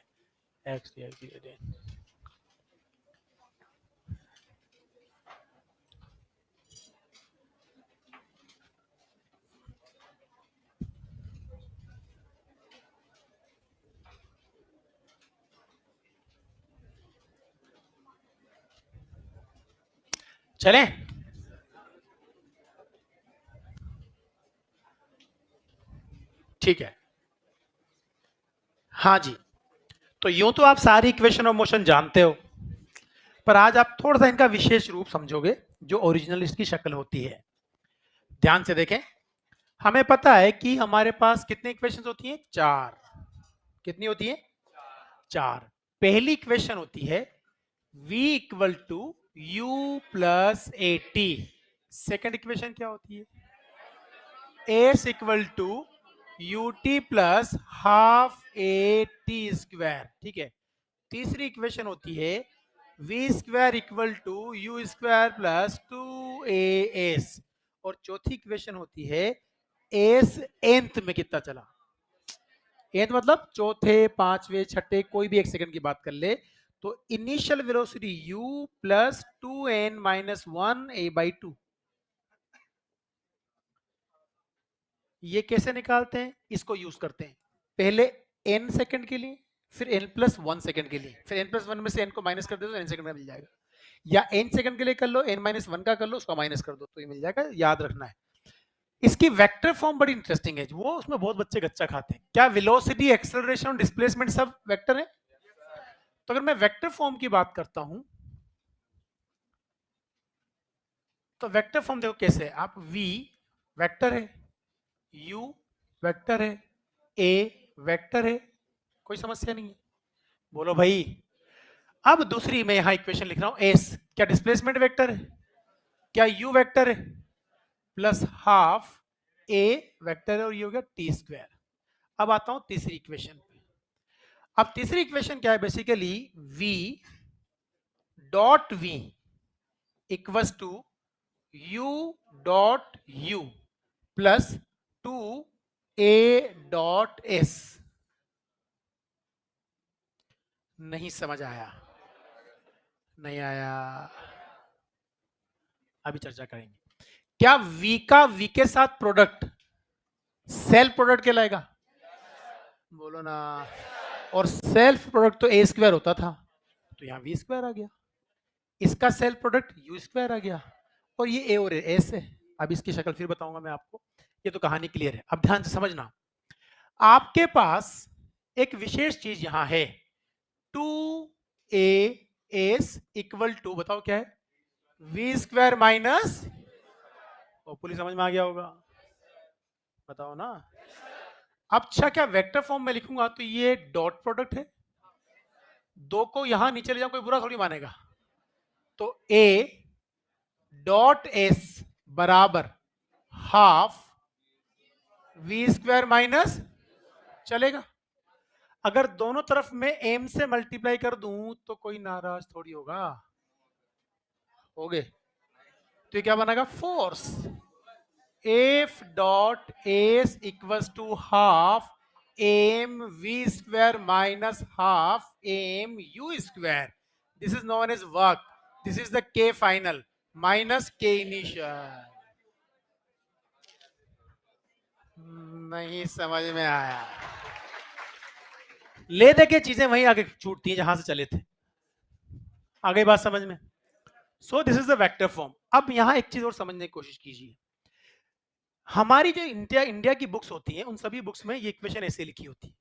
चलें? ठीक है. हाँ जी. तो यूं तो आप सारी इक्वेशन ऑफ मोशन जानते हो, पर आज आप थोड़ा सा इनका विशेष रूप समझोगे जो ओरिजिनल इसकी शक्ल होती है. ध्यान से देखें. हमें पता है कि हमारे पास कितने इक्वेशंस होती हैं? 4. कितनी होती है? 4. पहली इक्वेशन होती है v equal to u plus a t. Second equation क्या होती है? s equal to u t plus half a t square. ठीक है. तीसरी इक्वेशन होती है v square equal to u square plus 2as. और चौथी इक्वेशन होती है s nth में कितना चला. nth मतलब चौथे, पांचवे, छठे, कोई भी एक सेकंड की बात कर ले, तो initial velocity u plus 2n minus 1 a by 2. ये कैसे निकालते हैं, इसको यूज करते हैं पहले n सेकंड के लिए, फिर n+1 सेकंड के लिए, फिर n+1 में से n को माइनस कर दो तो n सेकंड में मिल जाएगा, या n सेकंड के लिए कर लो, n-1 का कर लो, उसको माइनस कर दो तो ये मिल जाएगा। याद रखना है। इसकी वेक्टर फॉर्म बड़ी इंटरेस्टिंग है, वो उसमें बहुत बच्चे गच्चा खाते हैं। क्या वेलोसिटी, एक्सेलरेशन और डिस्प्लेसमेंट सब वेक्टर है? तो अगर मैं वेक्टर फॉर्म की बात करता हूं तो वेक्टर फॉर्म देखो कैसे है। आप v वेक्टर है, u वेक्टर है, a वेक्टर है, कोई समस्या नहीं है। बोलो भाई। अब दूसरी मैं यहां इक्वेशन लिख रहा हूं s, क्या डिस्प्लेसमेंट वेक्टर है? क्या u वेक्टर है? प्लस हाफ a वेक्टर है और ये हो गया टी स्क्वायर। अब आता हूं तीसरी इक्वेशन पे। अब तीसरी इक्वेशन क्या है? Basically v dot v equals to u dot u प्लस 2a डॉट s। नहीं समझ आया? नहीं आया? अभी चर्चा करेंगे। क्या v का v के साथ प्रोडक्ट सेल्फ प्रोडक्ट कहलाएगा? बोलो ना। और सेल्फ प्रोडक्ट तो ए स्क्वायर होता था, तो यहां वी स्क्वायर आ गया। इसका सेल्फ प्रोडक्ट यू स्क्वायर आ गया, और ये ए और एस है। अब इसकी शक्ल फिर बताऊंगा मैं आपको। ये तो कहानी क्लियर है। अब ध्यान से समझना। आपके पास एक विशेष चीज यहां है, 2a इक्वल टू, बताओ क्या है? वी स्क्वायर माइनस, पुलिस समझ में आ गया होगा? बताओ ना। अब अच्छा, क्या वेक्टर फॉर्म में लिखूंगा तो ये डॉट प्रोडक्ट है, दो को यहां नीचे ले जाऊं कोई बुरा थोड़ी मानेगा। तो a डॉट एस बराबर हाफ वी स्क्वायर माइनस, चलेगा? अगर दोनों तरफ में एम से मल्टीप्लाई कर दूं तो कोई नाराज थोड़ी होगा, हो गए? तो ये क्या बनेगा? Force F dot S equals to half m v square minus half m u square. This is known as work, this is the K final minus K initial. नहीं समझ में आया? ले दे के चीजें वहीं आगे छूटती हैं जहां से चले थे। आगे बात समझ में? So this is the vector form. अब यहां एक चीज और समझने की कोशिश कीजिए। हमारी जो इंडिया इंडिया की बुक्स होती हैं, उन सभी बुक्स में ये इक्वेशन ऐसे लिखी होती है,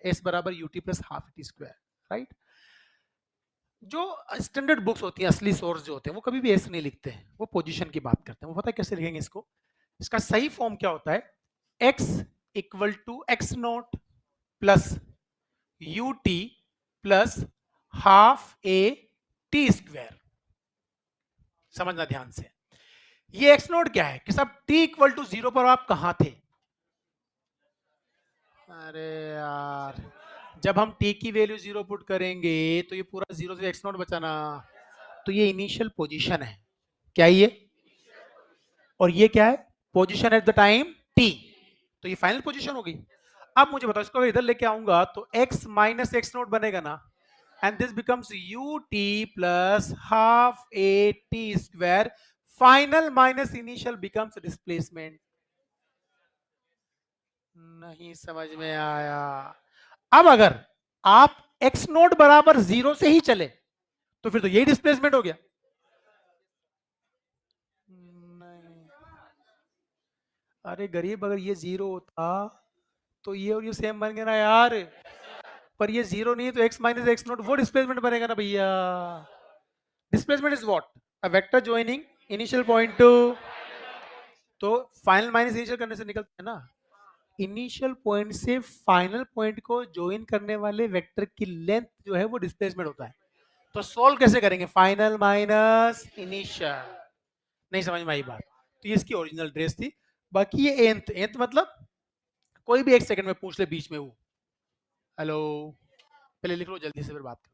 एस बराबर UT plus half T square, right? जो स्टैंडर्ड बुक्स होती हैं, असली सोर्स जो होते हैं, वो कभी भी ऐसे नहीं लिखते हैं, वो पोजीशन की बात करते हैं। वो पता है कैसे लिखेंगे इसको? इसका सही फॉर्म क्या होता है? X equal to x naught plus u t plus half a t square. समझना ध्यान से। ये एक्स नोट क्या है कि सब टी इक्वल टू 0 पर आप कहां थे? अरे यार, जब हम टी की वैल्यू 0 पुट करेंगे तो ये पूरा 0 से एक्स नोट बचाना, तो ये इनिशियल पोजीशन है। क्या ये? और ये क्या है? Position at the time T. तो ये फाइनल पोजीशन हो गई। अब मुझे बताओ, इसको अगर इधर लेके आऊंगा तो x माइनस एक्स नोट बनेगा ना, and this becomes ut plus half at square. Final minus initial becomes displacement. नहीं समझ में आया? अब अगर आप x नोट बराबर 0 से ही चले तो फिर तो यही डिस्प्लेसमेंट हो गया। नहीं। अरे गरीब, अगर ये 0 होता तो ये और ये सेम बन गया ना यार। पर ये 0 नहीं है तो x माइनस एक्स नोट वो डिस्प्लेसमेंट बनेगा ना भैया। Displacement is what? A vector joining initial point two, तो फाइनल माइनस इनिशियल करने से निकलता है ना। इनिशियल पॉइंट से फाइनल पॉइंट को ज्वाइन करने वाले वेक्टर की लेंथ जो है वो डिस्प्लेसमेंट होता है। तो सॉल्व कैसे करेंगे? Final minus initial. नहीं समझ में आई बात? तो ये इसकी ओरिजिनल ड्रेस थी। बाकी ये एंथ, एंथ मतलब कोई भी एक सेकंड में पूछ ले बीच में वो। हेलो, पहले लिख लो जल्दी से फिर बात करो।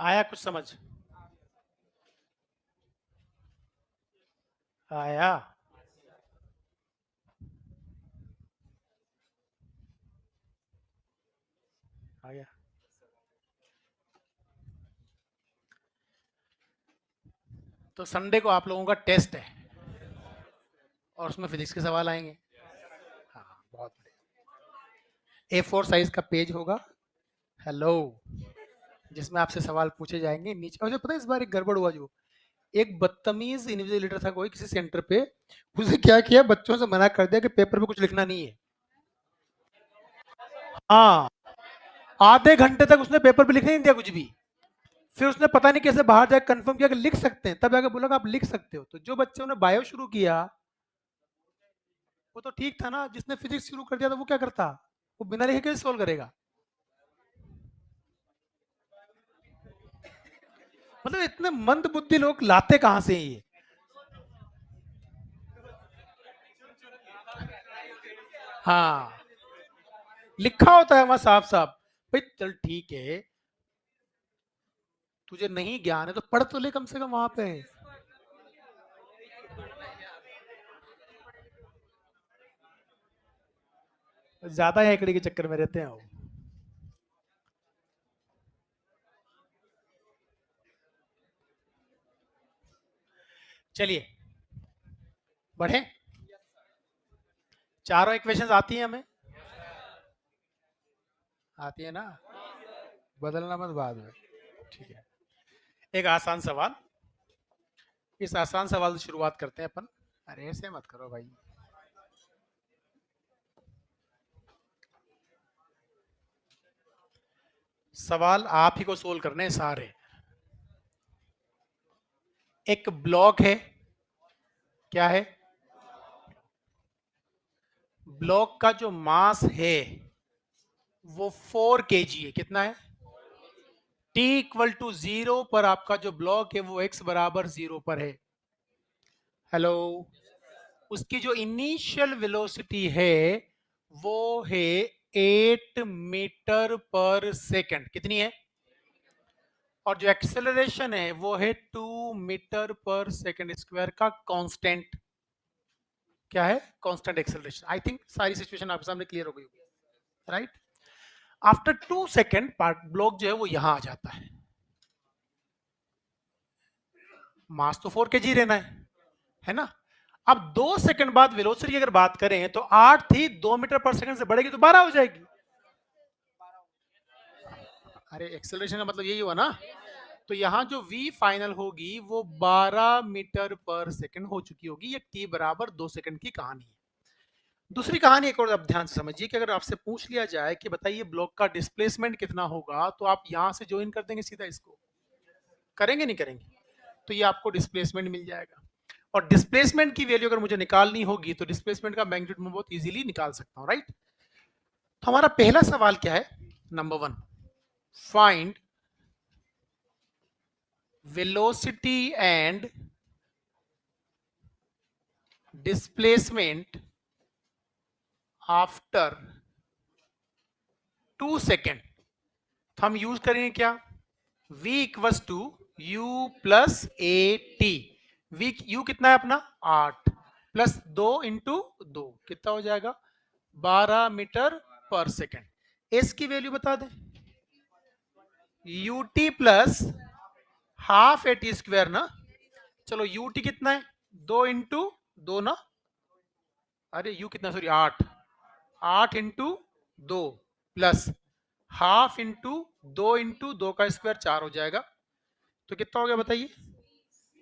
आया कुछ समझ? आया? आ गया? तो संडे को आप लोगों का टेस्ट है और उसमें फिजिक्स के सवाल आएंगे। हाँ, बहुत बढ़िया। A4 साइज का पेज होगा, हेलो, जिसमें आपसे सवाल पूछे जाएंगे। नीचे और जो पता है इस बार एक गड़बड़ हुआ, जो एक बदतमीज इन्विजिलेटर था कोई किसी सेंटर पे, उसने क्या किया, बच्चों से मना कर दिया कि पेपर पे कुछ लिखना नहीं है। हाँ, आधे घंटे तक उसने पेपर पे लिखने नहीं दिया कुछ भी। फिर उसने पता नहीं कैसे बाहर जाकर कंफर्म किया कि लिख सकते हैं, तब जाके बोला कि आप लिख सकते हो। तो जो बच्चों ने बायो शुरू किया वो तो ठीक था ना, जिसने फिजिक्स शुरू कर दिया था वो क्या करता, वो बिना लिखे कैसे सोल्व करेगा। मतलब इतने मंद बुद्धि लोग लाते कहां से हैं ये। हाँ, लिखा होता है वहां साफ साफ, भाई चल ठीक है, तुझे नहीं ज्ञान है तो पढ़ तो ले कम से कम वहां पे। ज्यादा हेकड़ी के चक्कर में रहते हैं वो। चलिए बढ़े, चारों इक्वेशंस आती हैं हमें, आती है ना, बदलना मत बाद में। ठीक है, एक आसान सवाल, इस आसान सवाल से शुरुआत करते हैं अपन। अरे ऐसे मत करो भाई। सवाल आप ही को सोल्व करने हैं सारे। एक ब्लॉक है, क्या है, ब्लॉक का जो मास है वो 4 kg है। कितना है? t इक्वल टू 0 पर आपका जो ब्लॉक है वो x बराबर 0 पर है। हेलो, उसकी जो इनिशियल वेलोसिटी है वो है 8 मीटर पर सेकंड। कितनी है? और जो एक्सेलरेशन है वो है 2 मीटर पर सेकंड स्क्वायर का कांस्टेंट। क्या है? Constant acceleration. आई थिंक सारी सिचुएशन आपके सामने क्लियर हो गई होगी, right? After 2 second part block जो है वो यहां आ जाता मास तो 4 kg रहना है ना। अब 2 सेकंड बाद वेलोसिटी की अगर बात करें तो 8 थी, 2 मीटर पर सेकंड से बढ़ेगी तो 12 हो जाएगी। अरे एक्सेलरेशन का मतलब यही हुआ ना। तो यहाँ जो v फाइनल होगी वो 12 मीटर पर सेकंड हो चुकी होगी। ये t बराबर 2 सेकंड की कहानी है। दूसरी कहानी एक और आप ध्यान से समझिए कि अगर आपसे पूछ लिया जाए कि बताइए ब्लॉक का डिस्प्लेसमेंट कितना होगा, तो आप यहां से ज्वाइन कर देंगे सीधा इसको, करेंगे नहीं करेंगे? तो ये आपको डिस्प्लेसमेंट मिल जाएगा। और डिस्प्लेसमेंट की वैल्यू अगर मुझे निकालनी होगी तो डिस्प्लेसमेंट का मैग्नीट्यूड मैं बहुत इजीली निकाल सकता हूं, राइट? तो हमारा पहला सवाल क्या है? Number 1, find velocity and displacement after 2 second. तो हम यूज करेंगे क्या? v equals to u plus a t. v u कितना है अपना? 8 प्लस 2 × 2 कितना हो जाएगा? 12 मीटर पर सेकेंड। s की वैल्यू बता दें, ut plus half a t square ना। चलो ut कितना है? 2 × 2 ना। अरे u कितना, सॉरी 8, 8 × 2 प्लस हाफ इंटू 2 × 2 का स्क्वायर 4 हो जाएगा। तो कितना हो गया बताइए?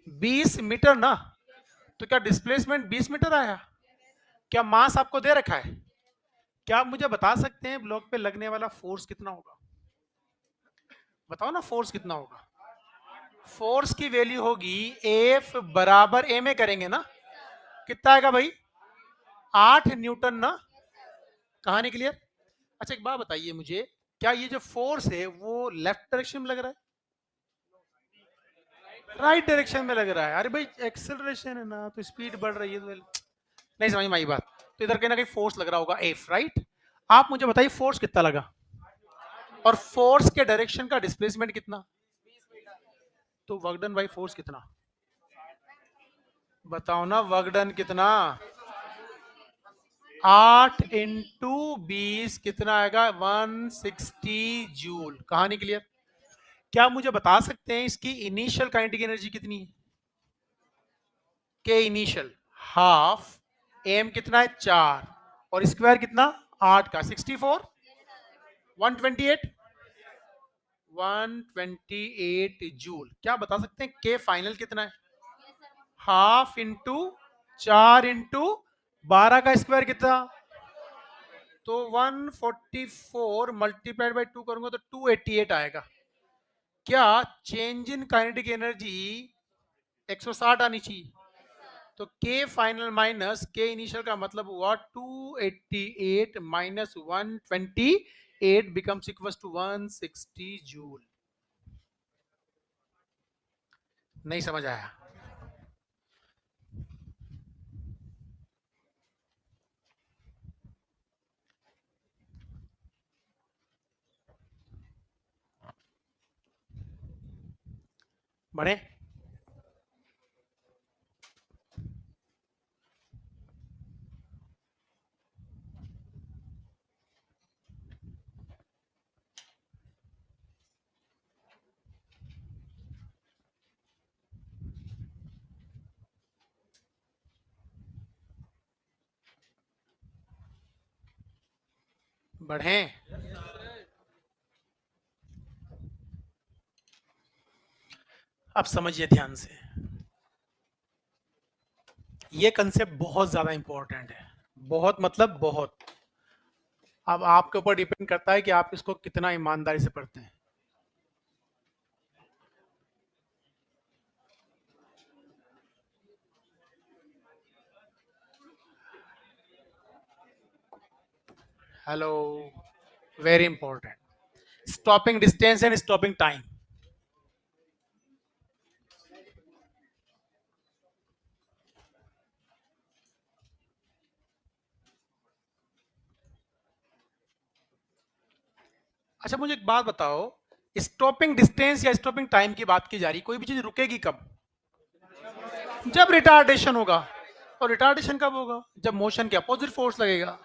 20 मीटर ना। तो क्या डिस्प्लेसमेंट 20 मीटर आया? क्या मास आपको दे रखा है? क्या आप मुझे बता सकते हैं ब्लॉक पे लगने वाला फोर्स कितना होगा? बताओ ना, फोर्स कितना होगा? फोर्स की वैल्यू होगी एफ बराबर ए में करेंगे ना। कितना आएगा भाई? 8 न्यूटन ना। कहानी क्लियर? अच्छा एक बात बताइए मुझे, क्या ये जो फोर्स है वो लेफ्ट डायरेक्शन में लग रहा है, राइट डायरेक्शन में लग रहा है? अरे भाई एक्सेलरेशन है ना, तो स्पीड बढ़ रही है, तो नहीं समझ में आई बात। तो इधर कहीं ना कहीं फोर्स लग रहा होगा एफ, राइट? आप मुझे बताइए फोर्स कितना लगा और फोर्स के डायरेक्शन का डिस्प्लेसमेंट कितना? तो वर्क डन बाई फोर्स कितना, बताओ ना, वर्क डन कितना, 8 इंटू 20 कितना आएगा, 160 जूल। कहानी क्लियर? क्या मुझे बता सकते हैं इसकी इनिशियल काइनेटिक एनर्जी कितनी है? के इनिशियल हाफ, एम कितना है 4, और स्क्वायर कितना 8 का 64, 128, 128 जूल। क्या बता सकते हैं के फाइनल कितना है? हाफ इंटू 4 इंटू 12 का स्क्वायर कितना, तो 144 मल्टीप्लाइड बाई 2 करूंगा तो 288 आएगा। क्या चेंज इन काइनेटिक एनर्जी 160 आनी चाहिए? तो के फाइनल माइनस के इनिशियल का मतलब हुआ 288 minus 128 becomes equal to 160 joule. नहीं समझ आया? बढ़े? बढ़े? अब समझिए ध्यान से, ये कंसेप्ट बहुत ज्यादा इंपॉर्टेंट है, बहुत मतलब बहुत। अब आपके ऊपर डिपेंड करता है कि आप इसको कितना ईमानदारी से पढ़ते हैं। Hello, very important, stopping distance and stopping time. अच्छा मुझे एक बात बताओ, स्टॉपिंग डिस्टेंस या स्टॉपिंग टाइम की बात की जा रही, कोई भी चीज रुकेगी कब? जब रिटार्डेशन होगा। और रिटार्डेशन कब होगा? जब मोशन के अपोजिट फोर्स लगेगा।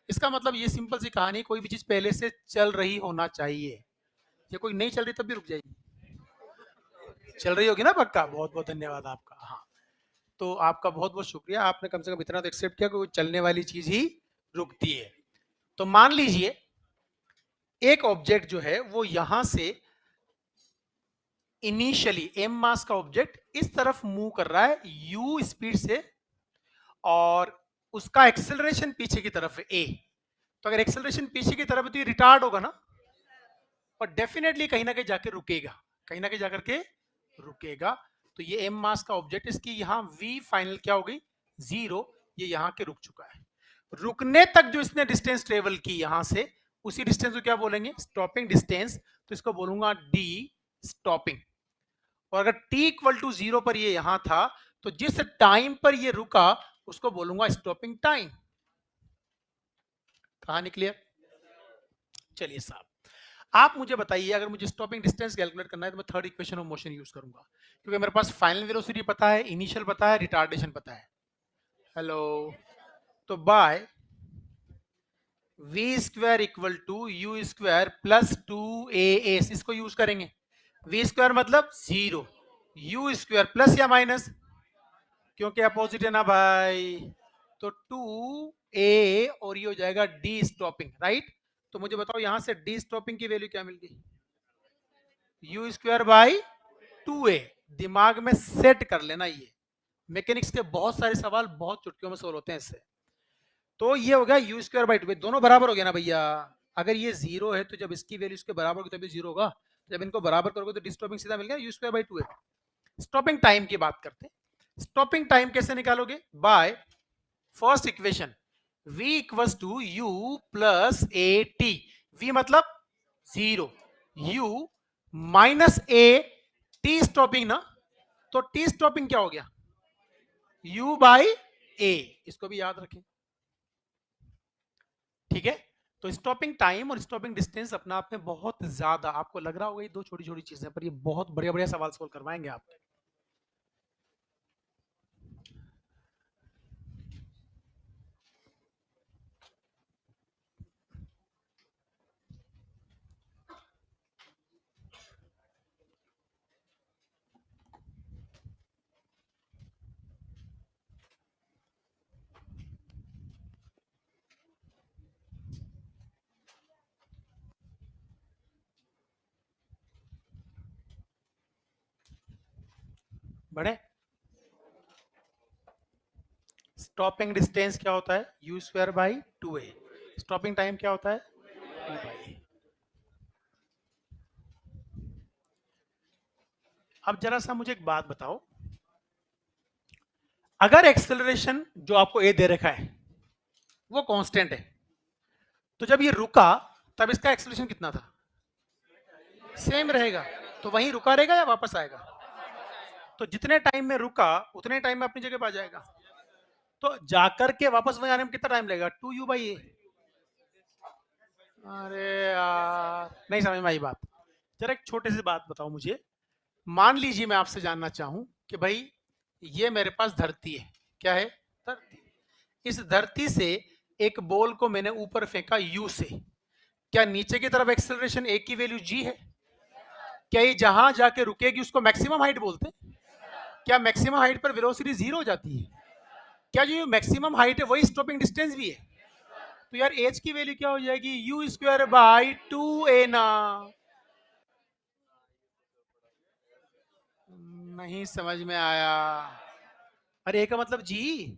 इसका मतलब ये सिंपल सी कहानी, कोई भी चीज पहले से चल रही होना चाहिए, ये कोई नहीं चल रही तब भी रुक जाएगी, चल रही होगी ना पक्का। बहुत बहुत धन्यवाद आपका। हाँ, तो आपका बहुत बहुत शुक्रिया, आपने कम से कम इतना तो एक्सेप्ट किया कि कोई चलने वाली चीज ही रुकती है। तो मान लीजिए एक ऑब्जेक्ट जो है वो यहां से इनिशियली एम मास का ऑब्जेक्ट इस तरफ मूव कर रहा है यू स्पीड से, और उसका एक्सेलरेशन पीछे की तरफ है ए। तो अगर एक्सेलरेशन पीछे की तरफ है तो ये रिटार्ड होगा ना, और डेफिनेटली कहीं ना कहीं जाके रुकेगा, कहीं ना कहीं जाकर के रुकेगा। तो ये एम मास का ऑब्जेक्ट, इसकी यहाँ वी फाइनल क्या हो गई, 0। ये यहाँ के रुक चुका है। रुकने तक जो इसने डिस्टेंस ट्रेवल की यहां से, उसी डिस्टेंस को क्या बोलेंगे, स्टॉपिंग डिस्टेंस। तो इसको बोलूंगा डी स्टॉपिंग। और अगर t इक्वल टू 0 पर ये यहां था, तो जिस टाइम पर ये रुका उसको बोलूंगा स्टॉपिंग टाइम। कहानी क्लियर? चलिए साहब, आप मुझे बताइए, अगर मुझे स्टॉपिंग डिस्टेंस कैलकुलेट करना है तो मैं third equation of motion use करूंगा, क्योंकि मेरे पास फाइनल वेलोसिटी पता है, इनिशियल पता है, रिटार्डेशन पता है। हेलो, तो by v square equal to u square plus 2a, इसको यूज करेंगे। वी स्क्वायर मतलब 0, यू स्क्वायर प्लस या माइनस, क्योंकि अपोजिट है ना भाई, तो 2a और ये हो जाएगा डी स्टॉपिंग, राइट। तो मुझे बताओ यहां से डी स्टॉपिंग की वैल्यू क्या मिल गई, यू स्क्वायर बाई 2a। दिमाग में सेट कर लेना, ये मैकेनिक्स के बहुत सारे सवाल बहुत चुटकियों में सोल्व होते हैं इससे। तो ये हो गया यू स्क्वायर बाई 2a, दोनों बराबर हो गया ना भैया। अगर ये 0 है तो जब इसकी वैल्यू इसके बराबर होगी तभी 0 होगा, जब इनको बराबर करोगे तो डी स्टॉपिंग सीधा मिल गया u square by 2a। Stopping time की बात करते हैं। स्टॉपिंग टाइम कैसे निकालोगे, by first equation v equals to u plus a t. v मतलब 0, u minus a, t stopping ना, तो टी स्टॉपिंग क्या हो गया, u बाई a। इसको भी याद रखें, ठीक है। तो स्टॉपिंग टाइम और स्टॉपिंग डिस्टेंस अपना आप में बहुत ज्यादा, आपको लग रहा होगा ये दो छोटी छोटी चीजें, पर ये बहुत बढ़िया बढ़िया सवाल सोल्व करवाएंगे आपके। बढ़े। स्टॉपिंग डिस्टेंस क्या होता है? You square by 2a। Stopping time क्या होता है? 2 बाई। अब जरा सा मुझे एक बात बताओ, अगर एक्सेलरेशन जो आपको ए दे रखा है वो कांस्टेंट है, तो जब ये रुका तब इसका एक्सेलरेशन कितना था? सेम रहेगा। तो वहीं रुका रहेगा या वापस आएगा? तो जितने टाइम में रुका उतने टाइम में अपनी जगह पे आ जाएगा। तो जाकर के वापस वहीं आने में कितना टाइम लगेगा? 2u/a। अरे यार नहीं समझ में आई बात। जरा एक छोटी सी बात बताओ मुझे, मान लीजिए मैं आपसे जानना चाहूं कि भाई ये मेरे पास धरती है, क्या है? धरती। इस धरती से एक बॉल को मैंने ऊपर फेंका u से, क्या नीचे की तरफ एक्सेलरेशन a की वैल्यू g है? क्या ये जहां जाके रुकेगी उसको मैक्सिमम हाइट बोलते हैं? क्या मैक्सिमम हाइट पर वेलोसिटी जीरो हो जाती है? क्या जो मैक्सिमम हाइट है वही स्टॉपिंग डिस्टेंस भी है? तो यार एच की वैल्यू क्या हो जाएगी? यू स्क्वायर बाई 2a ना। नहीं समझ में आया। अरे ए का मतलब जी,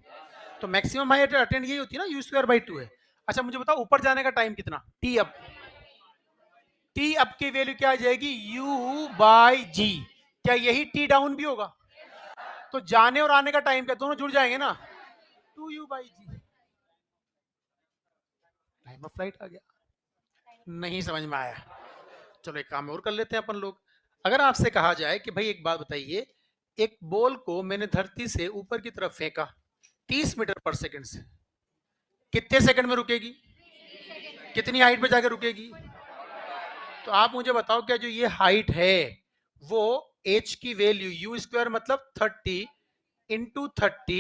तो मैक्सिमम हाइट अटेंड यही होती है ना, यू स्क्वायर बाई 2a। अच्छा मुझे बताओ ऊपर जाने का टाइम कितना? T up. टी अप की वैल्यू क्या आ जाएगी? u बाई जी। क्या यही टी डाउन भी होगा? तो जाने और आने का टाइम क्या दोनों जुड़ जाएंगे ना? 2u/g। टाइम ऑफ फ्लाइट आ गया। नहीं समझ में आया। चलो एक काम और कर लेते हैं अपन लोग। अगर आपसे कहा जाए कि भाई एक बात बताइए, एक बॉल को मैंने धरती से ऊपर की तरफ फेंका 30 मीटर पर सेकंड से, कितने सेकंड में रुकेगी? कितनी हाइट पे जाकर रुकेगी? तो आप मुझे बताओ, क्या जो ये हाइट है वो h की वैल्यू यू स्क्वायर मतलब 30 इंटू 30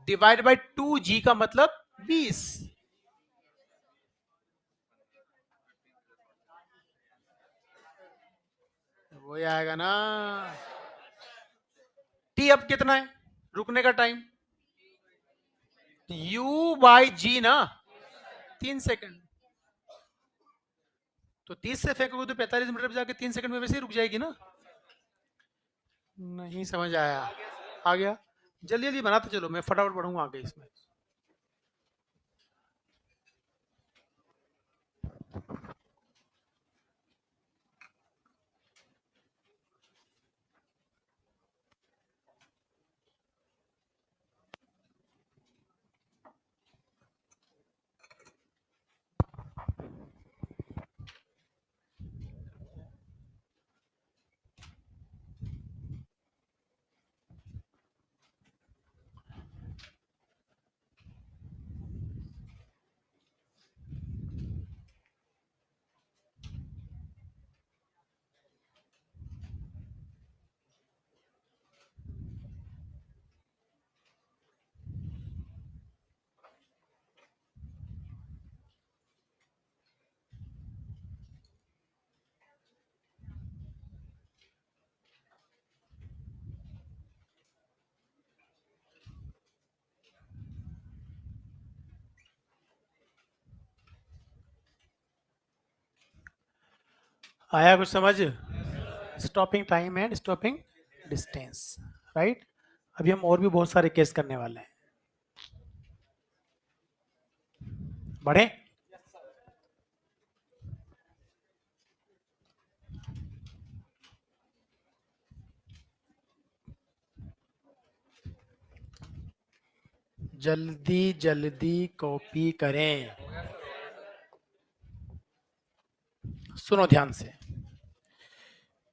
डिवाइड बाई 2g का मतलब 20। वो आएगा ना। टी अब कितना है रुकने का टाइम? u/g ना, 3 सेकंड। तो 30 से फेंकोगे तो 45 मीटर पे जाके 3 सेकंड में वैसे ही रुक जाएगी ना। नहीं समझ आया। आ गया। जल्दी जल्दी बनाते चलो, मैं फटाफट पढ़ूंगा आगे इसमें। आया कुछ समझ? Stopping time and stopping distance, right. अभी हम और भी बहुत सारे केस करने वाले हैं। बढ़े। जल्दी जल्दी कॉपी करें। सुनो ध्यान से।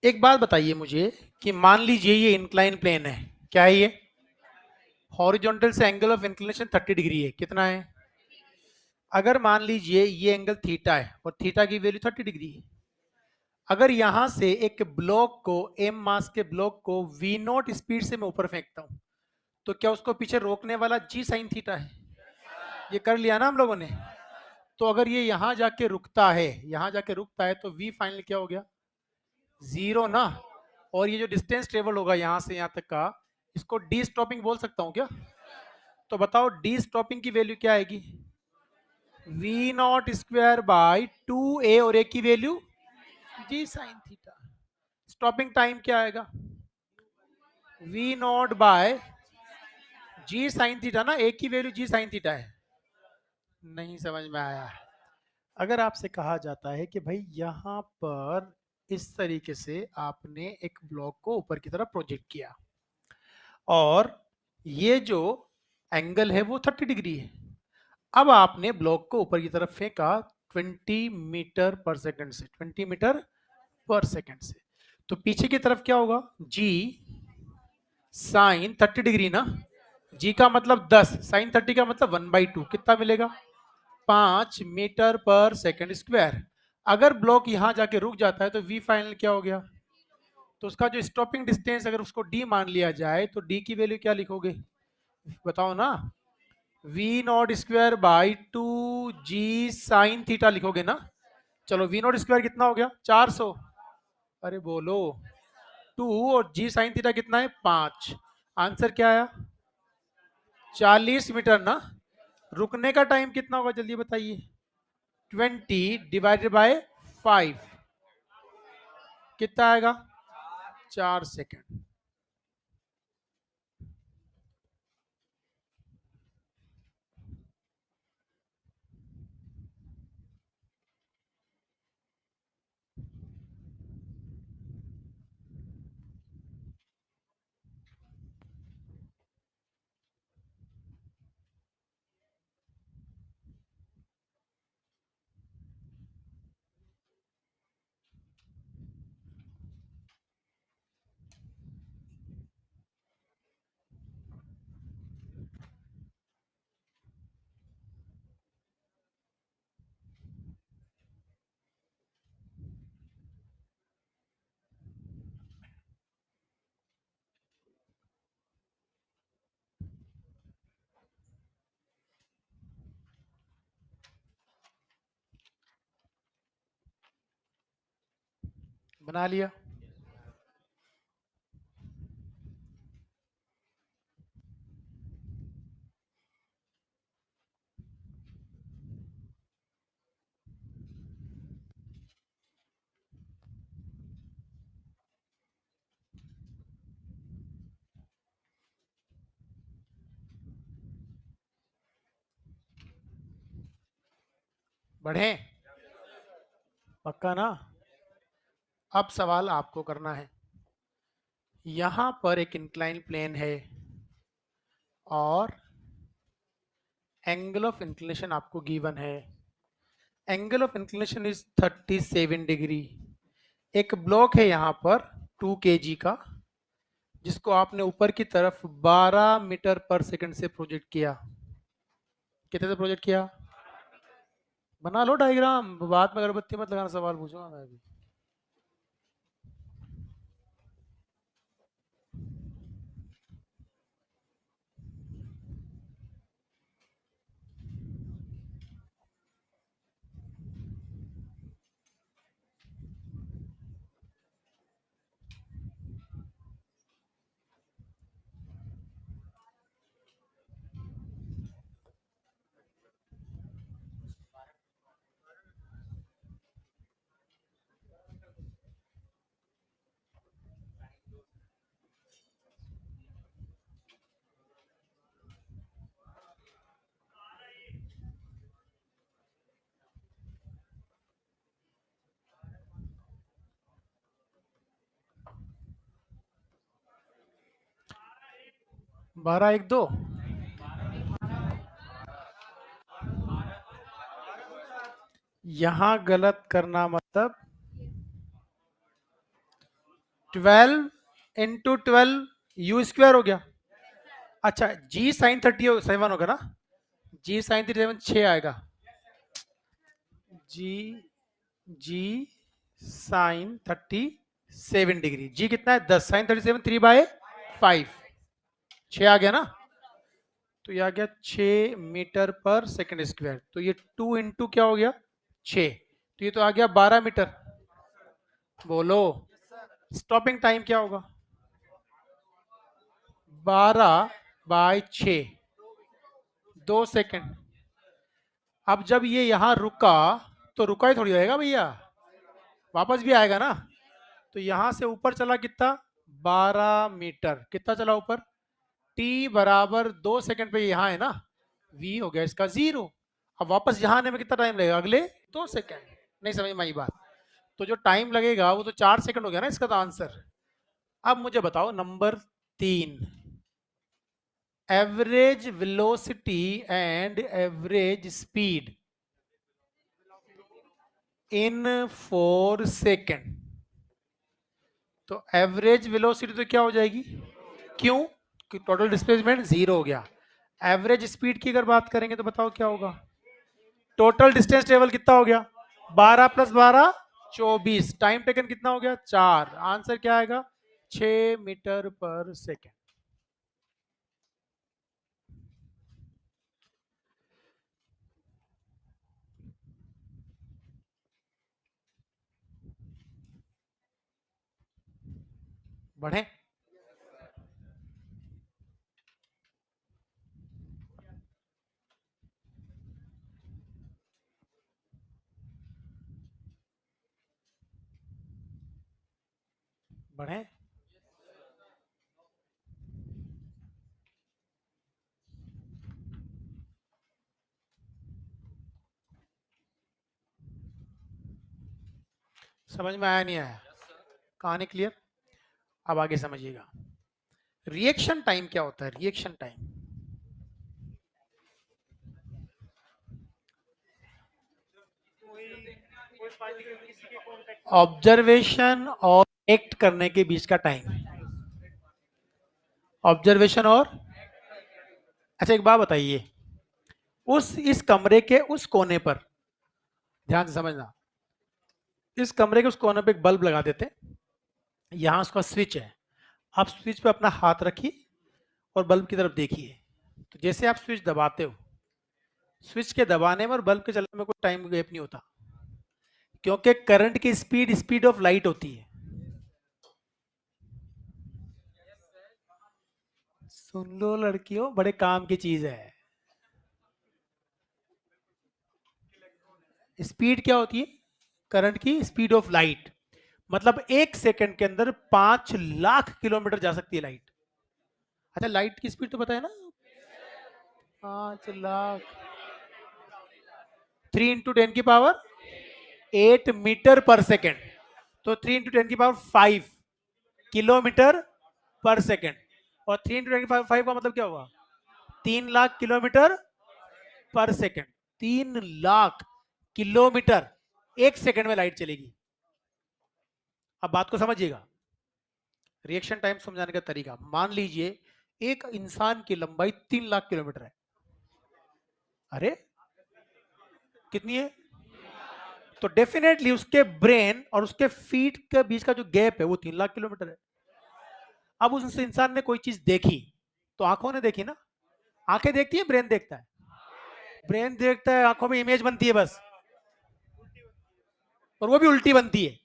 एक बात बताइए मुझे कि मान लीजिए ये इंक्लाइन प्लेन है, क्या है ये? हॉरिजॉन्टल से एंगल ऑफ इंक्लिनेशन 30 डिग्री है, कितना है? अगर मान लीजिए ये एंगल थीटा है और थीटा की वैल्यू 30 डिग्री है, अगर यहां से एक ब्लॉक को एम मास के ब्लॉक को वी नॉट स्पीड से मैं ऊपर फेंकता हूं, तो क्या उसको पीछे रोकने वाला जी साइन थीटा है? ये कर लिया ना हम लोगों ने। तो अगर ये यहां जाके रुकता है, यहां जाके रुकता है, तो वी फाइनल क्या हो गया? जीरो ना। और ये जो डिस्टेंस ट्रेवल होगा यहां से यहां तक का, इसको डी स्टॉपिंग बोल सकता हूं क्या? तो बताओ डी स्टॉपिंग की वैल्यू क्या आएगी? V naught square by two a, और ए की value g sine theta. Stopping time क्या आएगा? V naught by g sine theta ना, ए की वैल्यू जी साइन थीटा है। नहीं समझ में आया? अगर आपसे कहा जाता है कि भाई यहां पर इस तरीके से आपने एक ब्लॉक को ऊपर की तरफ प्रोजेक्ट किया और ये जो एंगल है वो 30 डिग्री है, अब आपने ब्लॉक को ऊपर की तरफ फेंका 20 मीटर पर सेकंड से, 20 मीटर पर सेकंड से, तो पीछे की तरफ क्या होगा? जी साइन 30 डिग्री ना, जी का मतलब 10, साइन 30 का मतलब 1/2, कितना मिलेगा? 5 मीटर पर सेकंड स्क्वायर। अगर ब्लॉक यहां जाके रुक जाता है तो वी फाइनल क्या हो गया? तो उसका जो स्टॉपिंग डिस्टेंस अगर उसको डी मान लिया जाए तो डी की वैल्यू क्या लिखोगे? बताओ ना। V naught square by two g sine theta लिखोगे ना। चलो वी नॉट स्क्वायर कितना हो गया? 400। अरे बोलो। टू और जी साइन थीटा कितना है? 5। आंसर क्या आया? 40 मीटर ना। रुकने का टाइम कितना होगा जल्दी बताइए? 20 डिवाइडेड बाय 5, कितना आएगा? 4 सेकेंड। बना लिया? बढ़े? पक्का ना? अब सवाल आपको करना है। यहां पर एक इंक्लाइन प्लेन है और एंगल ऑफ इंक्लिनेशन आपको गिवन है। Angle of inclination is 37 degree. एक ब्लॉक है यहां पर 2 kg का, जिसको आपने ऊपर की तरफ 12 मीटर पर सेकंड से प्रोजेक्ट किया। कितने से प्रोजेक्ट किया? बना लो डायग्राम, बाद में अगरबत्ती मत लगाना, सवाल पूछूंगा मैं भी। बारह एक दो। यहां गलत करना मतलब 12 × 12 u² हो गया। अच्छा जी साइन 37 होगा ना, जी साइन 37 6 आएगा। जी जी साइन 37 डिग्री। जी कितना है 10, साइन 37 3/5, 6 आ गया ना। तो ये आ गया 6 मीटर पर सेकंड स्क्वायर। तो ये 2 इंटू क्या हो गया 6, तो ये तो आ गया 12 मीटर। बोलो स्टॉपिंग टाइम क्या होगा 12/6, 2 सेकंड। अब जब ये यहां रुका तो रुका ही थोड़ी रहेगा भैया, वापस भी आएगा ना। तो यहां से ऊपर चला कितना 12 मीटर, कितना चला ऊपर t बराबर 2 सेकंड पे यहाँ है ना, v हो गया इसका 0। अब वापस यहाँ आने में कितना टाइम लगेगा अगले 2 सेकंड। नहीं समझ में आई बात। तो जो टाइम लगेगा वो तो 4 सेकंड हो गया ना इसका तो आंसर। अब मुझे बताओ number 3, average velocity and average speed in 4 second. तो एवरेज वेलोसिटी तो क्या हो जाएगी, क्यों कि टोटल डिस्प्लेसमेंट 0 हो गया। एवरेज स्पीड की अगर बात करेंगे तो बताओ क्या होगा, टोटल डिस्टेंस ट्रेवल कितना हो गया 12 + 12 24, टाइम टेकन कितना हो गया 4। आंसर क्या आएगा 6 मीटर पर सेकंड। बढ़े बढ़े। समझ में आया नहीं आया, कहानी क्लियर। अब आगे समझिएगा रिएक्शन टाइम क्या होता है। रिएक्शन टाइम ऑब्जर्वेशन और एक्ट करने के बीच का टाइम। ऑब्जर्वेशन और, अच्छा एक बात बताइए, उस इस कमरे के उस कोने पर, ध्यान से समझना, इस कमरे के उस कोने पे एक बल्ब लगा देते हैं, यहां उसका स्विच है। आप स्विच पे अपना हाथ रखिए और बल्ब की तरफ देखिए। तो जैसे आप स्विच दबाते हो, स्विच के दबाने में और बल्ब के चलने में कोई टाइम गैप नहीं होता, क्योंकि करंट की स्पीड स्पीड ऑफ लाइट होती है। सुन लो लड़कियों, बड़े काम की चीज है। स्पीड क्या होती है, करंट की स्पीड ऑफ लाइट। मतलब 1 सेकंड के अंदर 5 लाख किलोमीटर जा सकती है लाइट। अच्छा लाइट की स्पीड तो पता है ना, 5 लाख, 3 × 10⁻⁸ तो 3 × 10⁵ किलोमीटर पर सेकेंड। और 3 × 10⁵ का मतलब क्या होगा 3 लाख किलोमीटर पर सेकेंड। 3 लाख किलोमीटर 1 सेकंड में लाइट चलेगी। अब बात को समझिएगा, रिएक्शन टाइम समझाने का तरीका, मान लीजिए एक इंसान की लंबाई 3 लाख किलोमीटर है। अरे कितनी है, तो डेफिनेटली उसके ब्रेन और उसके फीट के बीच का जो गैप है वो 3 लाख किलोमीटर है। अब उस इंसान ने कोई चीज देखी, तो आंखों ने देखी ना, आंखें देखती है ब्रेन देखता है, ब्रेन देखता है, आंखों में इमेज बनती है बस, और वो भी उल्टी बनती है।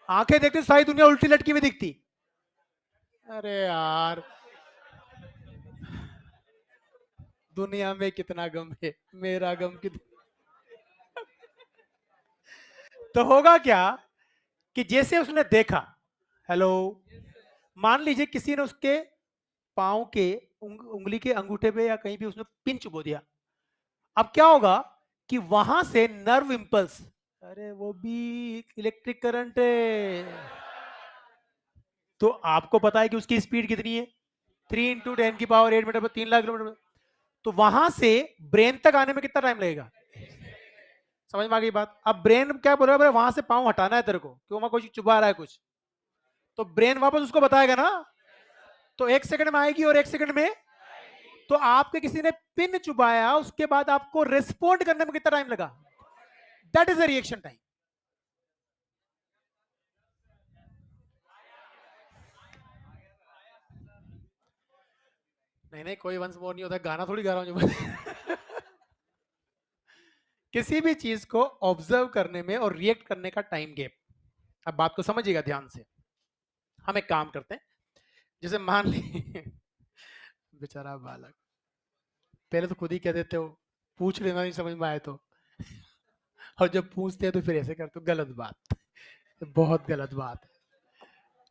आंखें देखती तो सारी दुनिया उल्टी लटकी हुई दिखती। अरे यार दुनिया में कितना गम है, मेरा गम कितना। तो होगा क्या कि जैसे उसने देखा, हेलो, मान लीजिए किसी ने उसके पांव के उंगली के अंगूठे पे या कहीं भी उसने पिन चुबो दिया। अब क्या होगा कि वहां से नर्व इंपल्स, अरे वो भी इलेक्ट्रिक करंट है, तो आपको पता है कि उसकी स्पीड कितनी है 3 × 10⁸ मीटर पर 3 लाख किलोमीटर। तो वहां से ब्रेन तक आने में कितना टाइम लगेगा, समझ में आ गई बात। अब ब्रेन क्या बोल रहा है, वहां से पांव हटाना है तेरे को, क्यों वहां कुछ चुभा रहा है कुछ, तो ब्रेन वापस उसको बताएगा ना। तो 1 सेकंड में आएगी और 1 सेकंड में, तो आपके किसी ने पिन चुबाया, उसके बाद आपको रिस्पोंड करने में कितना टाइम लगा? That is the reaction time. नहीं नहीं, कोई वंस मोर नहीं होता, गाना थोड़ी गा रहा हूं जो मैं। किसी भी चीज को ऑब्जर्व करने में और रिएक्ट करने का टाइम गैप। अब बात को समझिएगा ध्यान से। हम एक काम करते हैं, जैसे मान ली बेचारा बालक, पहले तो खुद ही कह देते हो, पूछ लेना नहीं समझ में आए तो, और जब पूछते हैं तो फिर ऐसे करते हो, गलत बात, बहुत गलत बात है।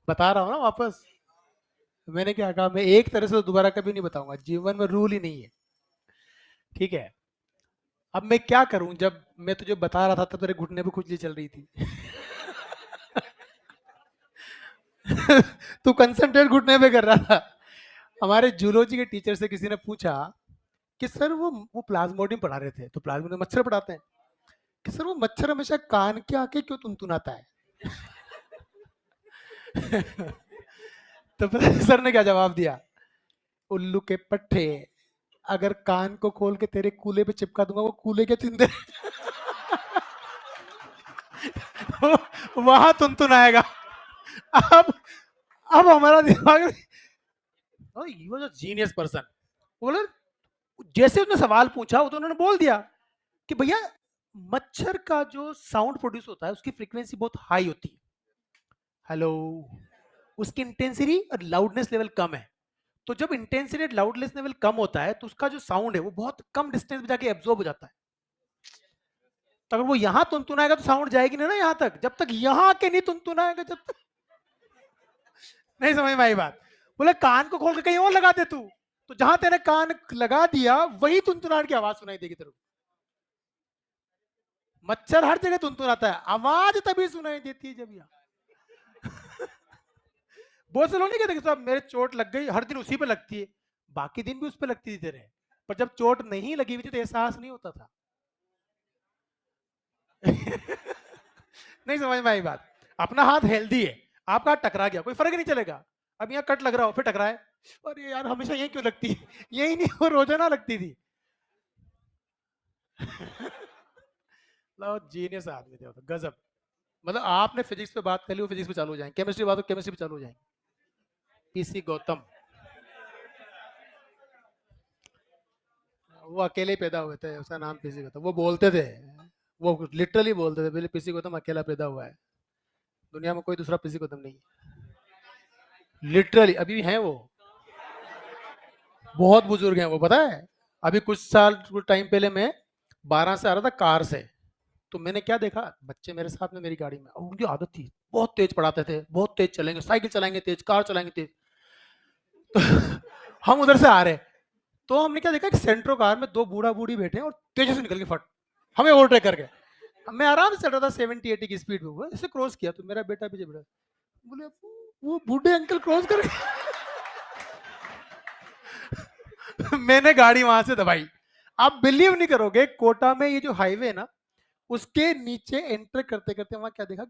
बता रहा हूँ ना वापस, मैंने क्या कहा, मैं एक तरह से तो दोबारा कभी नहीं बताऊंगा, जीवन में रूल ही नहीं है, ठीक है। अब मैं क्या करूं, जब मैं तुझे बता रहा था तब तेरे घुटने पे खुजली चल रही थी। तू कंसंट्रेट घुटने पे कर रहा था। हमारे जूलॉजी के टीचर से किसी ने पूछा कि सर वो प्लाज्मोडियम पढ़ा रहे थे, तो प्लाज्मोडियम मच्छर पढ़ाते हैं, कि सर वो मच्छर हमेशा कान के आके क्यों तुनतुनाता है? तो प्रोफेसर ने क्या जवाब दिया, उल्लू के पट्टे, अगर कान को खोल के तेरे कूले पे चिपका दूंगा, वो कूले के चिंदे वहां तुनतुनाएगा। अब अब हमारा दिमाग, he was a genius person, बोले, जैसे उसने सवाल पूछा तो उन्होंने बोल दिया कि भैया, मच्छर का जो साउंड प्रोड्यूस होता है उसकी फ्रीक्वेंसी बहुत हाई होती है, हेलो, उसकी इंटेंसिटी और लाउडनेस लेवल कम है। तो जब इंटेंसिटी और लाउडनेस लेवल कम होता है तो उसका जो साउंड है वो बहुत कम डिस्टेंस में जाके एब्जॉर्ब हो जाता है। तो अगर वो यहां तुनतुनाएगा तो साउंड जाएगी नहीं ना यहां तक, जब तक यहां आके नहीं तुनतुनाएगा, जब तक नहीं समझ में आई बात। बोले कान को खोल के कहीं और लगा दे तू, तो जहां तेरे कान लगा दिया वही तुनतुनाहट की आवाज सुनाई देगी तेरे को। मच्छर हर जगह तुनतुनाता है, आवाज तभी सुनाई देती है जब यहाँ। बहुत से लोग नहीं कहते कि साहब मेरे चोट लग गई, हर दिन उसी पे लगती है, बाकी दिन भी उस पे लगती थी तेरे, पर जब चोट नहीं लगी हुई थी तो एहसास नहीं होता था। नहीं समझ में आई बात। अपना हाथ हेल्दी है, आपका हाथ टकरा गया कोई फर्क नहीं चलेगा। अब यहाँ कट लग रहा हो फिर टकराए, अरे यार हमेशा यही क्यों लगती है, यही नहीं वो रोजाना लगती थी। जीनियस आदमी थे, गजब। मतलब आपने फिजिक्स पे बात कर ली, वो फिजिक्स पे चालू हो जाएंगे, केमिस्ट्री बात हो केमिस्ट्री पे चालू हो जाएंगे। पीसी गौतम, वो अकेले ही पैदा हुए थे, उसका नाम पीसी गौतम, वो बोलते थे, वो लिटरली बोलते थे, पहले पीसी गौतम अकेला पैदा हुआ है, दुनिया में कोई दूसरा पीसी गौतम नहीं है। लिटरली अभी भी हैं वो, बहुत बुजुर्ग हैं वो, पता है। अभी कुछ साल कुछ टाइम पहले मैं 12 से आ रहा था कार से, तो मैंने क्या देखा, बच्चे मेरे साथ में मेरी गाड़ी में, और उनकी आदत थी बहुत तेज पढ़ाते थे, बहुत तेज चलेंगे, साइकिल चलाएंगे तेज, कार चलाएंगे तेज। तो हम उधर से आ रहे, तो हमने क्या देखा कि सेंट्रो कार में दो बूढ़ा बूढ़ी बैठे हैं और तेजी से निकल के फट हमें ओवरटेक करके। मैं आराम से चल रहा था 70-80 की स्पीड में, वो ऐसे क्रॉस किया तो मेरा बेटा पीछे बैठा, बोले वो बूढ़े अंकल क्रॉस कर मैंने गाड़ी वहां से दबाई। आप बिलीव नहीं करोगे, कोटा में ये जो हाईवे है ना, उसके नीचे एंटर करते करते वहां क्या देखा,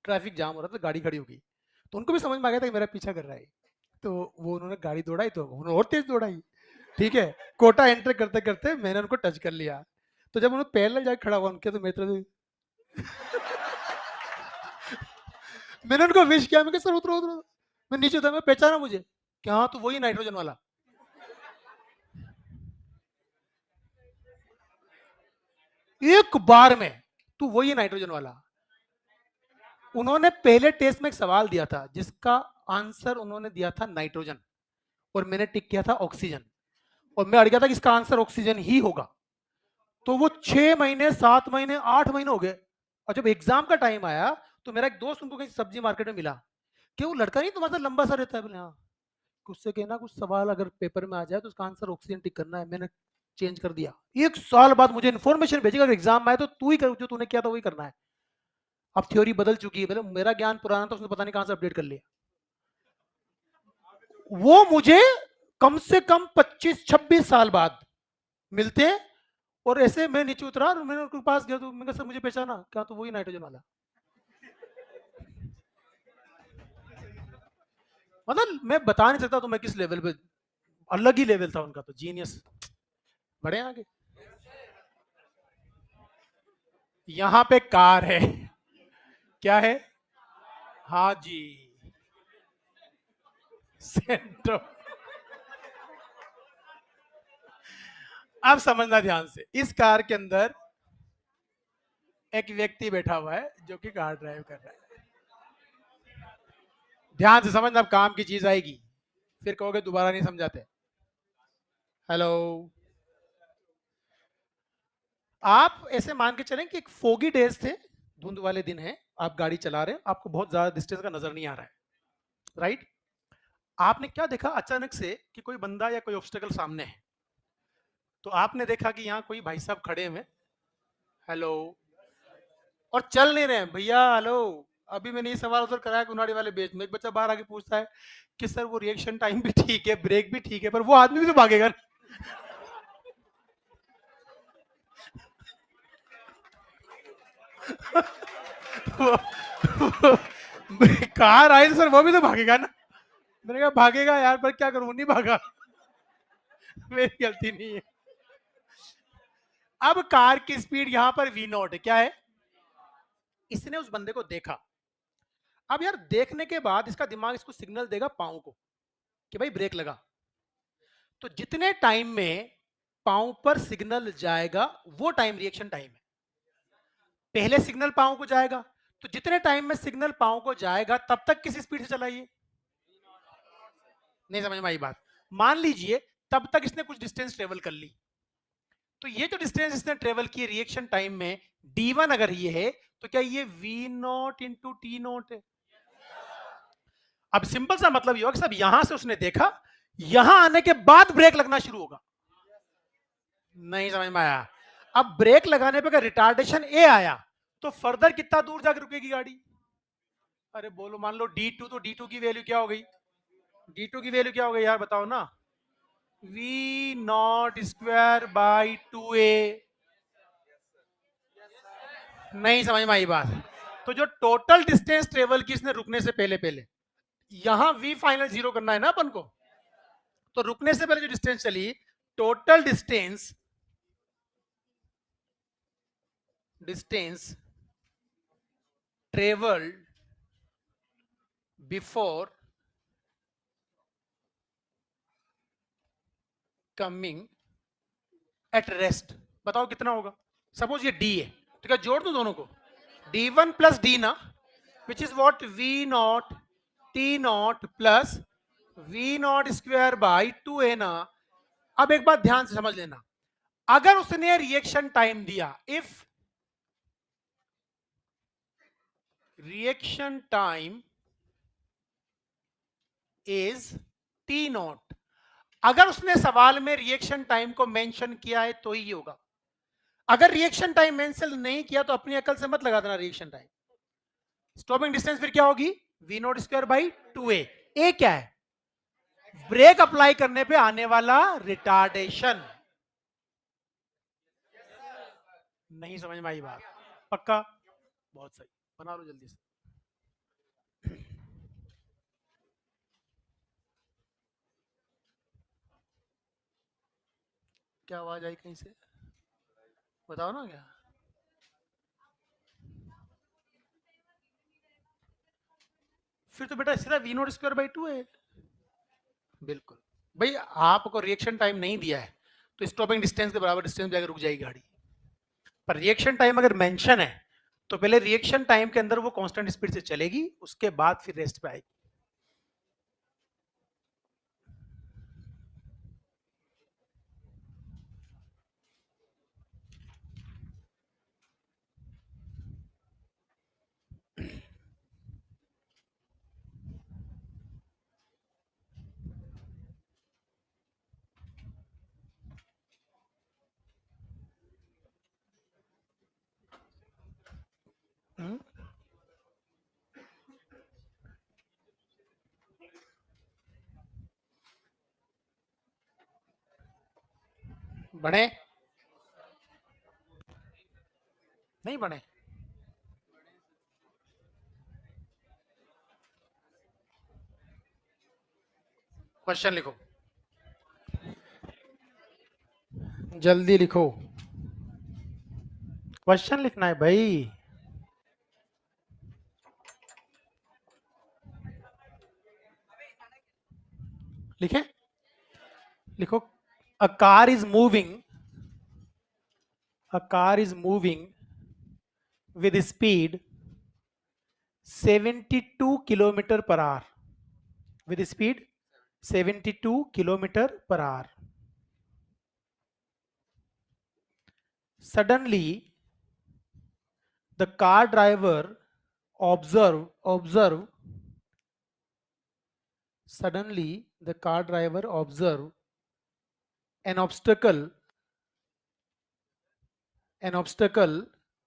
ट्रैफिक जाम हो रहा था, गाड़ी खड़ी हो गई, तो उनको भी समझ में आ गया था कि मेरा पीछा कर रहा है, तो वो उन्होंने गाड़ी दौड़ाई, तो उन्होंने और तेज दौड़ाई, ठीक है। कोटा एंटर करते करते मैंने उनको टच कर लिया, तो जब उन्होंने पैरेलल जाके खड़ा हुआ उनके, तो मेरी तरफ मैंने उनको विश किया, मैं कहा सर उतरो उतरो, मैं नीचे उतरा, मैं पहचाना मुझे, कि हाँ तो वही नाइट्रोजन वाला। एक बार में तू वही नाइट्रोजन वाला। उन्होंने पहले टेस्ट में एक सवाल दिया था जिसका आंसर उन्होंने दिया था नाइट्रोजन, और मैंने टिक किया था ऑक्सीजन, और मैं अड़ गया था कि इसका आंसर ऑक्सीजन ही होगा। तो वो 6 महीने 7 महीने 8 महीने हो गए, और जब एग्जाम का टाइम आया तो मेरा एक दोस्त उनको कहीं सब्जी मार्केट में मिला, कि वो लड़का नहीं तुम्हारा लंबा सा रहता है, बोले हाँ, उससे कहना कुछ सवाल अगर पेपर में आ जाए तो उसका आंसर ऑक्सीजन टिक करना है। मैंने चेंज कर दिया, 1 साल बाद मुझे इन्फॉर्मेशन भेजेगा अगर एग्जाम आए तो तू ही कर, जो तूने किया था वही करना है। अब थ्योरी बदल चुकी है, मतलब मेरा ज्ञान पुराना था, उसने पता नहीं कहां से अपडेट कर लिया। वो मुझे कम से कम 25-26 साल बाद मिलते हैं, और ऐसे मैं नीचे उतरा और मैंने उनके पास गया, तो मैंने कहा सर मुझे पहचाना, क्या तो वही नाइट्रोजन वाला। मतलब मैं बता नहीं सकता तो मैं किस लेवल पे अलग ही लेवल था उनका, तो जीनियस। बढ़े आगे। यहां पे कार है। क्या है? हाँ जी, सेंट्रो। अब समझना ध्यान से, इस कार के अंदर एक व्यक्ति बैठा हुआ है जो कि कार ड्राइव कर रहा है। ध्यान से समझना, अब काम की चीज आएगी, फिर कहोगे दोबारा नहीं समझाते। हेलो। आप ऐसे मान के चलें कि एक फोगी डेज थे, धुंध वाले दिन है, आप गाड़ी चला रहे हैं, आपको बहुत ज्यादा डिस्टेंस का नजर नहीं आ रहा है, राइट? आपने क्या देखा अचानक से कि कोई बंदा या कोई ऑब्स्टेकल सामने है, तो आपने देखा कि यहाँ कोई भाई साहब खड़े हुए, हेलो, और चल नहीं रहे हैं। भैया हेलो, अभी मैंने ये सवाल उधर कराया उनाड़ी वाले बेच में, एक बच्चा बाहर आके पूछता है कि सर वो रिएक्शन टाइम भी ठीक है, ब्रेक भी ठीक है, पर वो आदमी भी तो भागेगा ना। कार आई तो सर वो भी तो भागेगा ना। मैंने कहा भागेगा यार, पर क्या करूं, नहीं भागा। मेरी गलती नहीं है। अब कार की स्पीड यहां पर वी नॉट है, क्या है? इसने उस बंदे को देखा। अब यार देखने के बाद इसका दिमाग इसको सिग्नल देगा पाँव को कि भाई ब्रेक लगा। तो जितने टाइम में पाँव पर सिग्नल जाएगा वो टाइम रिएक्शन टाइम है। पहले सिग्नल पाँव को जाएगा, तो जितने टाइम में सिग्नल पाँव को जाएगा तब तक किस स्पीड से चलाइए। नहीं समझ में आई बात? मान लीजिए तब तक इसने कुछ डिस्टेंस ट्रेवल कर ली, तो ये जो डिस्टेंस इसने ट्रेवल की रिएक्शन टाइम में d1 अगर ये है, तो क्या ये v not into T not है? अब सिंपल सा मतलब ये होगा कि सब यहां से उसने देखा, यहां आने के बाद ब्रेक लगना शुरू होगा। नहीं समझ में आया? अब ब्रेक लगाने पे अगर रिटार्डेशन ए आया, तो फर्दर कितना दूर जाकर रुकेगी गाड़ी? अरे बोलो, मान लो D2, तो D2 की वैल्यू क्या हो गई? D2 की वैल्यू क्या हो गई यार, बताओ ना? V naught square by 2a। नहीं समझ में आई बात? तो जो टोटल डिस्टेंस ट्रेवल की इसने रुकने से पहले पहले, यहां V फाइनल जीरो करना है ना अपन को, तो रुकने से पहले जो डिस्टेंस चली, total distance distance travelled before coming at rest, बताओ कितना होगा? सपोज ये डी है, तो क्या जोड़ दो दोनों को? D1 प्लस डी ना, which is what V not T not plus V naught square by 2a ना। अब एक बात ध्यान से समझ लेना, अगर उसने रिएक्शन टाइम दिया, if reaction time is T not, अगर उसने सवाल में रिएक्शन टाइम को मेंशन किया है तो ही होगा। अगर रिएक्शन टाइम मेंशन नहीं किया तो अपनी अकल से मत लगा देना रिएक्शन टाइम। स्टॉपिंग डिस्टेंस फिर क्या होगी? V naught square by 2a। A क्या है? ब्रेक अप्लाई करने पे आने वाला रिटार्डेशन। नहीं समझ में आई बात? पक्का? बहुत सही, बना लो जल्दी से। क्या आवाज आई कहीं से? बताओ ना क्या। फिर तो बेटा सीधा वी नॉट स्क्वायर बाई 2 है। बिल्कुल। भाई आपको रिएक्शन टाइम नहीं दिया है, तो स्टॉपिंग डिस्टेंस के बराबर डिस्टेंस पे आकर रुक जाएगी गाड़ी। पर रिएक्शन टाइम अगर मेंशन है, तो पहले रिएक्शन टाइम के अंदर वो कांस्टेंट स्पीड से चलेगी, उसके बाद फिर रेस्ट पे आएगी। हम्म? बने? नहीं बने? क्वेश्चन लिखो। जल्दी लिखो, क्वेश्चन लिखना है भाई। लिखे, लिखो। A car is moving, a car is moving with speed 72 kilometer per hour, with speed 72 kilometer per hour. Suddenly the car driver observe suddenly the car driver observe an obstacle, an obstacle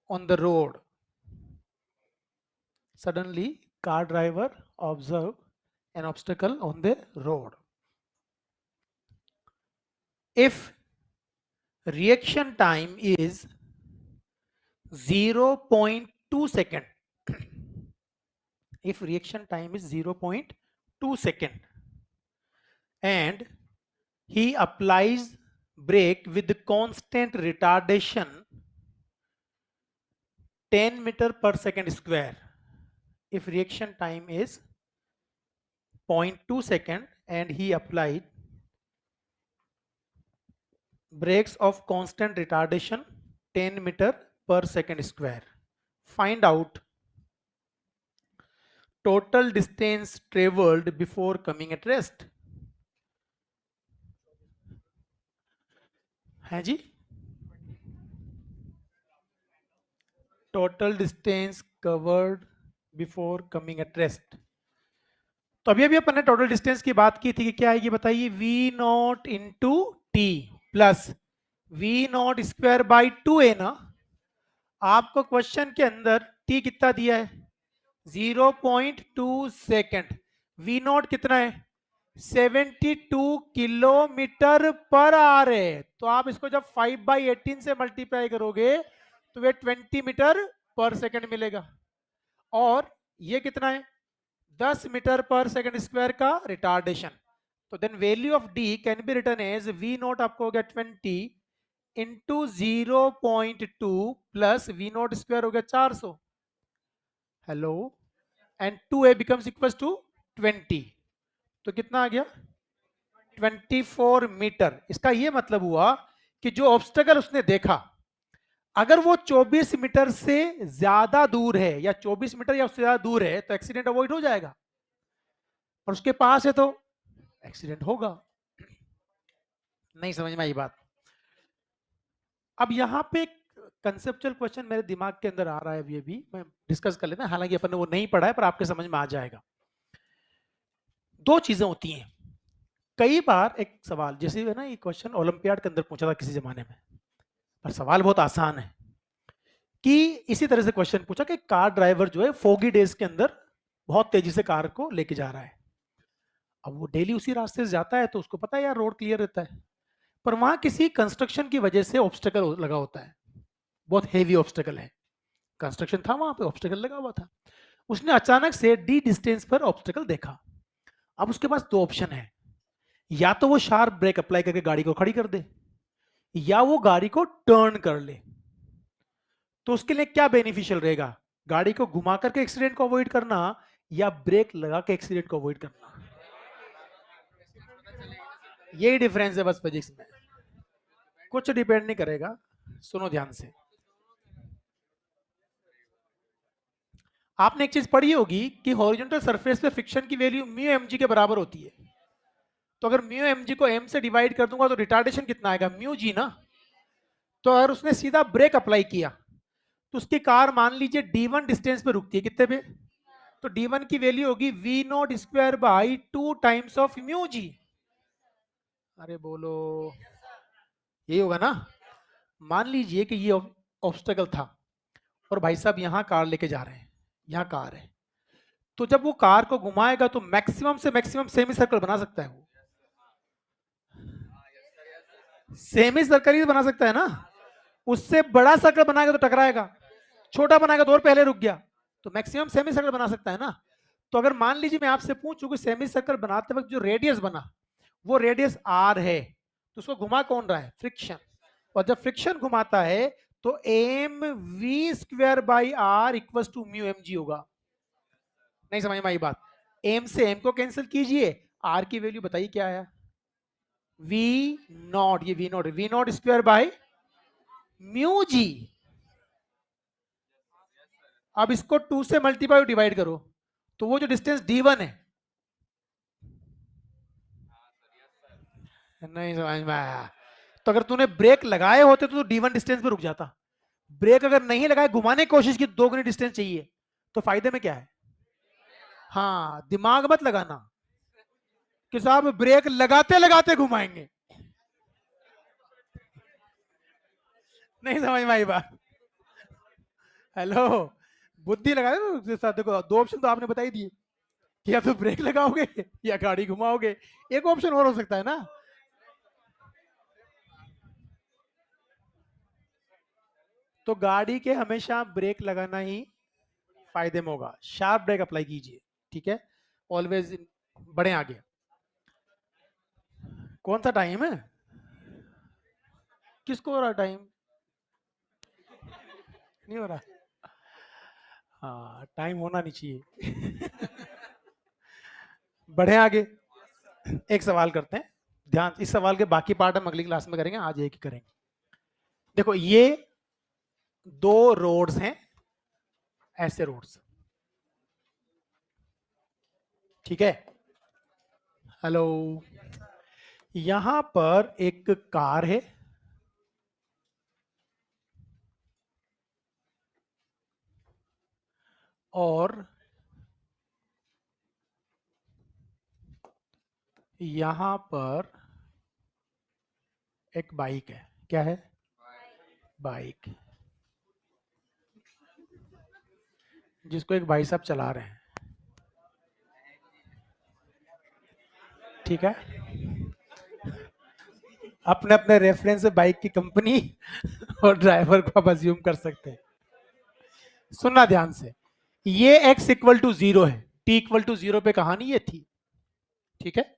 on the road. Suddenly car driver observe an obstacle on the road. If reaction time is 0.2 second, if reaction time is 0.2 second and he applies brake with the constant retardation 10 meter per second square, if reaction time is 0.2 second and he applied brakes of constant retardation 10 meter per second square, find out total distance traveled before coming at rest. है जी, total distance covered before coming at rest. तो अभी अभी अपन ने total distance की बात की थी कि क्या आएगी बताइए, v not into T plus v naught square by 2a ना। आपको क्वेश्चन के अंदर t कितना दिया है 0.2 सेकेंड, v नॉट कितना है 72 किलोमीटर पर आवर है। तो आप इसको जब 5/18 से मल्टीप्लाई करोगे तो वे 20 मीटर पर सेकंड मिलेगा। और ये कितना है 10 मीटर पर सेकंड स्क्वायर का रिटार्डेशन। तो then value of d can be written as v naught आपको हो गया 20 into 0.2 plus v naught square हो गया 400, hello, and 2a becomes equal to 20। तो कितना आ गया 24 मीटर। इसका ये मतलब हुआ कि जो ऑब्स्टेकल उसने देखा अगर वो 24 मीटर से ज्यादा दूर है या 24 मीटर या उससे ज्यादा दूर है तो एक्सीडेंट अवॉइड हो जाएगा, और उसके पास है तो एक्सीडेंट होगा। नहीं समझ में आई बात। अब यहां पे कंसेप्चुअल क्वेश्चन मेरे दिमाग के अंदर आ रहा है, अभी अभी मैं डिस्कस कर लेते हैं, हालांकि अपन ने वो नहीं पढ़ा है पर आपके समझ में आ जाएगा। दो चीजें होती हैं कई बार, एक सवाल जैसे है ना, ये क्वेश्चन ओलंपियाड के अंदर पूछा था किसी जमाने में, पर सवाल बहुत आसान है कि इसी तरह से क्वेश्चन पूछा कि कार ड्राइवर जो है फोगी डेज के अंदर बहुत तेजी से कार को लेके जा रहा है। अब वो डेली उसी रास्ते से जाता है तो उसको पता है यार रोड क्लियर रहता है, पर वहां किसी कंस्ट्रक्शन की वजह से ऑब्स्टेकल लगा होता है, बहुत हेवी ऑब्स्टेकल है, कंस्ट्रक्शन था वहां पे ऑब्स्टेकल लगा हुआ था। उसने अचानक से डी डिस्टेंस पर ऑब्स्टेकल देखा। अब उसके पास दो ऑप्शन है, या तो वो शार्प ब्रेक अप्लाई करके गाड़ी को खड़ी कर दे या वो गाड़ी को टर्न कर ले। तो उसके लिए क्या बेनिफिशियल रहेगा, गाड़ी को घुमा करके एक्सीडेंट को अवॉइड करना या ब्रेक लगा के एक्सीडेंट को अवॉइड करना। यही डिफरेंस है बस फिजिक्स में, कुछ डिपेंड नहीं करेगा। सुनो ध्यान से, आपने एक चीज पढ़ी होगी कि हॉरिजॉन्टल सरफेस पे फ्रिक्शन की वैल्यू म्यू एम जी के बराबर होती है। तो अगर म्यू एम जी को एम से डिवाइड कर दूंगा तो रिटार्डेशन कितना आएगा म्यू जी ना। तो अगर उसने सीधा ब्रेक अप्लाई किया तो उसकी कार मान लीजिए D1 डिस्टेंस पे रुकती है, कितने पे, तो D1 की वैल्यू होगी V naught square by 2 times of mu g. अरे बोलो, यही होगा ना। मान लीजिए कि ये ऑब्स्टेकल था और भाई साहब यहाँ कार लेके जा रहे हैं, यहाँ कार है, तो जब वो कार को घुमाएगा तो मैक्सिमम से मैक्सिमम सेमी सर्कल बना सकता है, वो सेमी सर्कल ही बना सकता है ना। उससे बड़ा सर्कल बनाएगा तो टकराएगा, छोटा बनाएगा तो और पहले रुक गया, तो मैक्सिमम सेमी सर्कल बना सकता है ना। तो अगर मान लीजिए मैं आपसे पूछूं कि सेमी सर्कल बनाते वक्त जो रेडियस बना वो रेडियस आर है, तो उसको घुमा कौन रहा है फ्रिक्शन, और जब फ्रिक्शन घुमाता है तो m v square by r equal to mu m g होगा। नहीं समझ में आई बात? एम से एम को कैंसिल कीजिए, आर की वैल्यू बताइए क्या है? वी नॉट, ये V naught square by mu g. अब इसको 2 से मल्टीप्लाई डिवाइड करो तो वो जो डिस्टेंस d1 है, नहीं समझ में आया? तो अगर तूने ब्रेक लगाए होते तो d1 डिस्टेंस पे रुक जाता। ब्रेक अगर नहीं लगाए, घुमाने की कोशिश की, 2 गुनी डिस्टेंस चाहिए, तो फायदे में क्या है? हाँ, दिमाग मत लगाना कि साहब ब्रेक लगाते लगाते घुमाएंगे। नहीं समझ में आई बात? हेलो, बुद्धि लगाए ना उसके साथ। देखो, 2 ऑप्शन तो आपने बता ही दिए कि या तो ब्रेक लगाओगे या गाड़ी घुमाओगे। एक ऑप्शन और हो सकता है ना। तो गाड़ी के हमेशा ब्रेक लगाना ही फायदे में होगा, शार्प ब्रेक अप्लाई कीजिए, ठीक है? ऑलवेज बढ़े आगे। कौन सा टाइम है? किसको हो रहा टाइम? नहीं हो रहा? हाँ, टाइम होना नहीं चाहिए। बढ़े आगे, एक सवाल करते हैं। ध्यान, इस सवाल के बाकी पार्ट हम अगली क्लास में करेंगे, आज एक ही करेंगे। देखो, ये 2 रोड्स हैं, ऐसे रोड्स, ठीक है? हेलो, यहां पर एक कार है और यहां पर एक बाइक है। क्या है? बाइक, जिसको एक भाई साहब चला रहे हैं, ठीक है? अपने अपने रेफरेंस से बाइक की कंपनी और ड्राइवर को आप अज्यूम कर सकते हैं। सुनना ध्यान से, ये x इक्वल टू 0 है, t इक्वल टू 0 पे कहानी ये थी, ठीक है?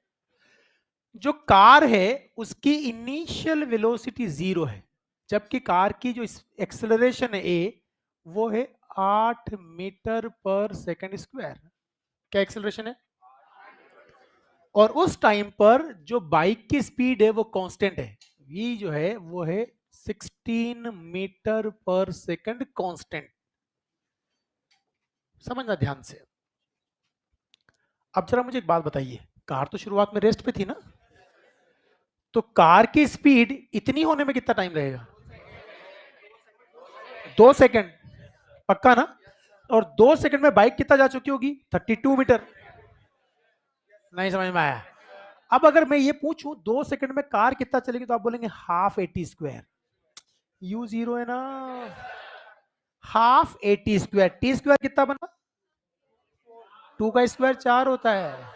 जो कार है उसकी इनिशियल वेलोसिटी 0 है, जबकि कार की जो एक्सेलरेशन है a, वो है 8 मीटर पर सेकंड स्क्वायर। क्या एक्सेलरेशन है? और उस टाइम पर जो बाइक की स्पीड है वो कांस्टेंट है, v जो है वो है 16 मीटर पर सेकंड कांस्टेंट। समझना ध्यान से। अब जरा मुझे एक बात बताइए, कार तो शुरुआत में रेस्ट पे थी ना, तो कार की स्पीड इतनी होने में कितना टाइम लगेगा? 2 सेकंड, पक्का ना? और 2 सेकंड में बाइक कितना जा चुकी होगी? 32 मीटर। नहीं समझ में आया? अब अगर मैं ये पूछूं 2 सेकंड में कार कितना चलेगी, तो आप बोलेंगे half eighty square. You zero है ना, half eighty square. T square कितना बना? 2 का स्क्वायर 4 होता है।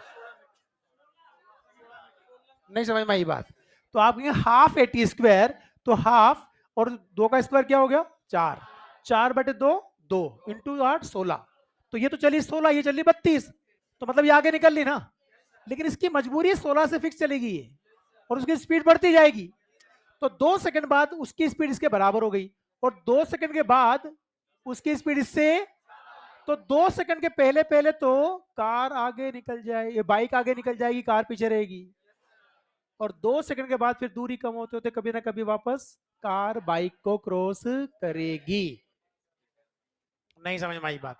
नहीं समझ में आई बात? तो आप कहेंगे हाफ एटी स्क्वायर, तो हाफ और 2 का स्क्वायर क्या हो गया? 4। 4/2, 2 इंटू 8, 16। तो ये तो चली 16, ये चली 32, तो मतलब ये आगे निकल ली ना। लेकिन इसकी मजबूरी है 16 से फिक्स चलेगी ये, और उसकी स्पीड बढ़ती जाएगी। तो 2 सेकंड बाद उसकी स्पीड इसके बराबर हो गई, और 2 सेकंड के बाद उसकी स्पीड इससे। तो 2 सेकंड के पहले पहले तो कार आगे निकल जाए, ये बाइक आगे निकल जाएगी, कार पीछे रहेगी। और 2 सेकंड के बाद फिर दूरी कम होते होते कभी ना कभी वापस कार बाइक को क्रॉस करेगी। नहीं समझ में आई बात?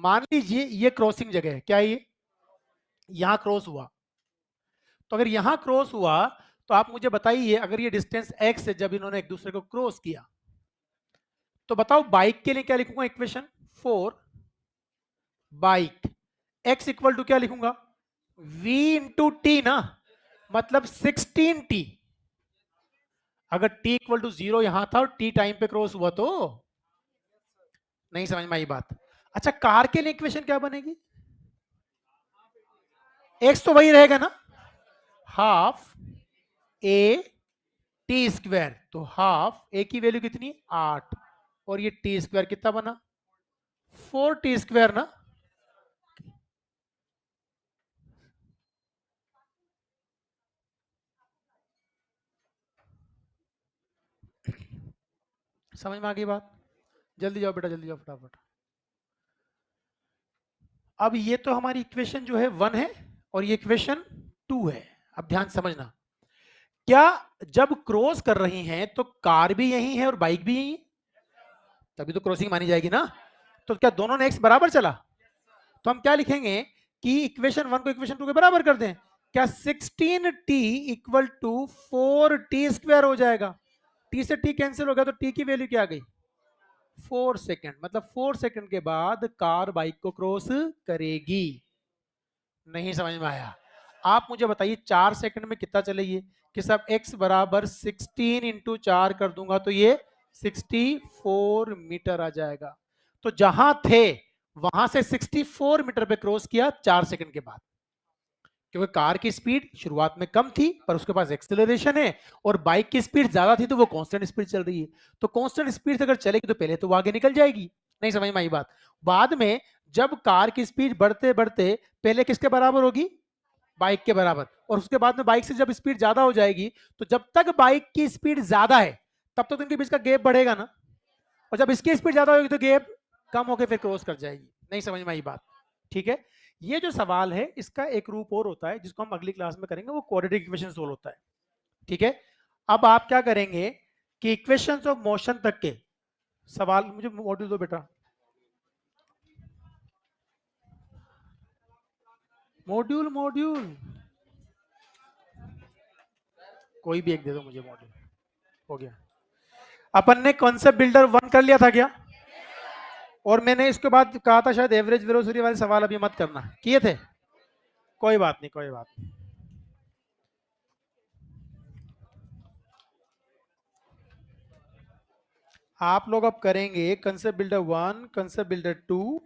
मान लीजिए ये क्रॉसिंग जगह है, क्या ये यहां क्रॉस हुआ, तो अगर यहां क्रॉस हुआ तो आप मुझे बताइए, अगर ये डिस्टेंस x है जब इन्होंने एक दूसरे को क्रॉस किया, तो बताओ बाइक के लिए क्या लिखूंगा equation? 4 bike, x equal to क्या लिखूंगा? v इंटू टी ना, मतलब 16t। अगर t इक्वल टू 0 यहां था और t टाइम पे क्रॉस हुआ तो। नहीं समझ में आई बात? अच्छा, कार के लिए इक्वेशन क्या बनेगी? x तो वही रहेगा ना, हाफ ए टी स्क्वायर। तो हाफ ए की वैल्यू कितनी? 8, और ये टी स्क्वायर कितना बना? 4t स्क्वायर ना। समझ में आ गई बात? जल्दी जाओ बेटा, जल्दी जाओ फटाफट। अब ये तो हमारी इक्वेशन जो है 1 है और ये इक्वेशन 2 है। अब ध्यान समझना, क्या जब क्रॉस कर रही हैं तो कार भी यही है और बाइक भी यही है, तभी तो क्रॉसिंग मानी जाएगी ना। तो क्या दोनों ने एक्स बराबर चला? तो हम क्या लिखेंगे कि इक्वेशन 1 को इक्वेशन 2 के बराबर कर दें। क्या 16t equal to 4t square हो जाएगा? t से t कैंसिल हो गया तो t की वैल्यू क्या आ गई? 4 सेकंड। मतलब 4 सेकंड के बाद कार बाइक को क्रॉस करेगी। नहीं समझ में आया? आप मुझे बताइए 4 सेकंड में कितना चलेगी? कि सब x बराबर 16 इंटू 4 कर दूंगा तो ये 64 मीटर आ जाएगा। तो जहां थे वहां से 64 मीटर पे क्रॉस किया 4 सेकंड के बाद। क्योंकि कार की स्पीड शुरुआत में कम थी पर उसके पास एक्सेलरेशन है, और बाइक की स्पीड ज्यादा थी तो वो कांस्टेंट स्पीड चल रही है। तो कांस्टेंट स्पीड से अगर चलेगी तो पहले तो वो आगे निकल जाएगी। नहीं समझ में आई बात? बाद में जब कार की स्पीड बढ़ते बढ़ते पहले किसके बराबर होगी? बाइक के बराबर। और उसके बाद में बाइक से जब स्पीड ज्यादा हो जाएगी तो जब तक बाइक की स्पीड ज्यादा है तब तक इनके बीच का गैप बढ़ेगा ना, और जब इसकी स्पीड ज्यादा होगी तो गैप कम होकर फिर क्रॉस कर जाएगी। नहीं समझ में आई बात? ठीक है। ये जो सवाल है इसका एक रूप और होता है जिसको हम अगली क्लास में करेंगे, वो क्वाड्रेटिक इक्वेशन सोल्व होता है। ठीक है। अब आप क्या करेंगे कि इक्वेशंस ऑफ मोशन तक के सवाल, मुझे मॉड्यूल दो बेटा, मॉड्यूल मॉड्यूल कोई भी एक दे दो मुझे मॉड्यूल। हो गया। अपन ने कॉन्सेप्ट बिल्डर 1 कर लिया था क्या? और मैंने इसके बाद कहा था शायद एवरेज वेलोसिटी वाले सवाल अभी मत करना, किए थे? कोई बात नहीं, कोई बात नहीं। आप लोग अब करेंगे कंसेप्ट बिल्डर 1, कंसेप्ट बिल्डर 2,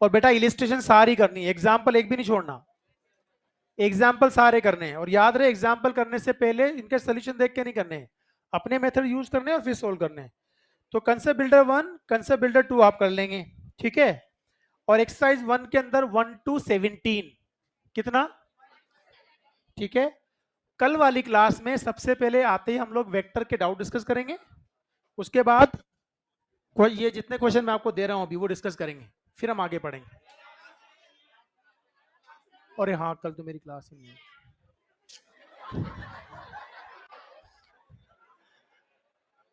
और बेटा इलिस्ट्रेशन सारी करनी है, एग्जाम्पल एक भी नहीं छोड़ना। एग्जाम्पल सारे करने हैं, और याद रहे एग्जाम्पल करने से पहले इनके सोल्यूशन देख के नहीं करने हैं, अपने मेथड यूज करने हैं और फिर सोल्व करने हैं। तो कंसेप्ट बिल्डर 1, कंसेप्ट बिल्डर 2 आप कर लेंगे। ठीक है। और एक्सरसाइज 1 के अंदर 1 to 17 कितना? ठीक है। कल वाली क्लास में सबसे पहले आते ही हम लोग वेक्टर के डाउट डिस्कस करेंगे, उसके बाद ये जितने क्वेश्चन मैं आपको दे रहा हूं अभी वो डिस्कस करेंगे, फिर हम आगे पढ़ेंगे। और हाँ, कल तो मेरी क्लास ही नहीं है।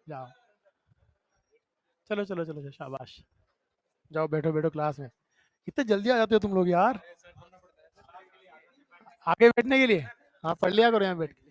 जाओ, चलो चलो चलो, शाबाश। जाओ बैठो बैठो क्लास में। इतने जल्दी आ जाते हो तुम लोग यार आगे बैठने के लिए। हाँ पढ़ लिया करो यहाँ बैठ के।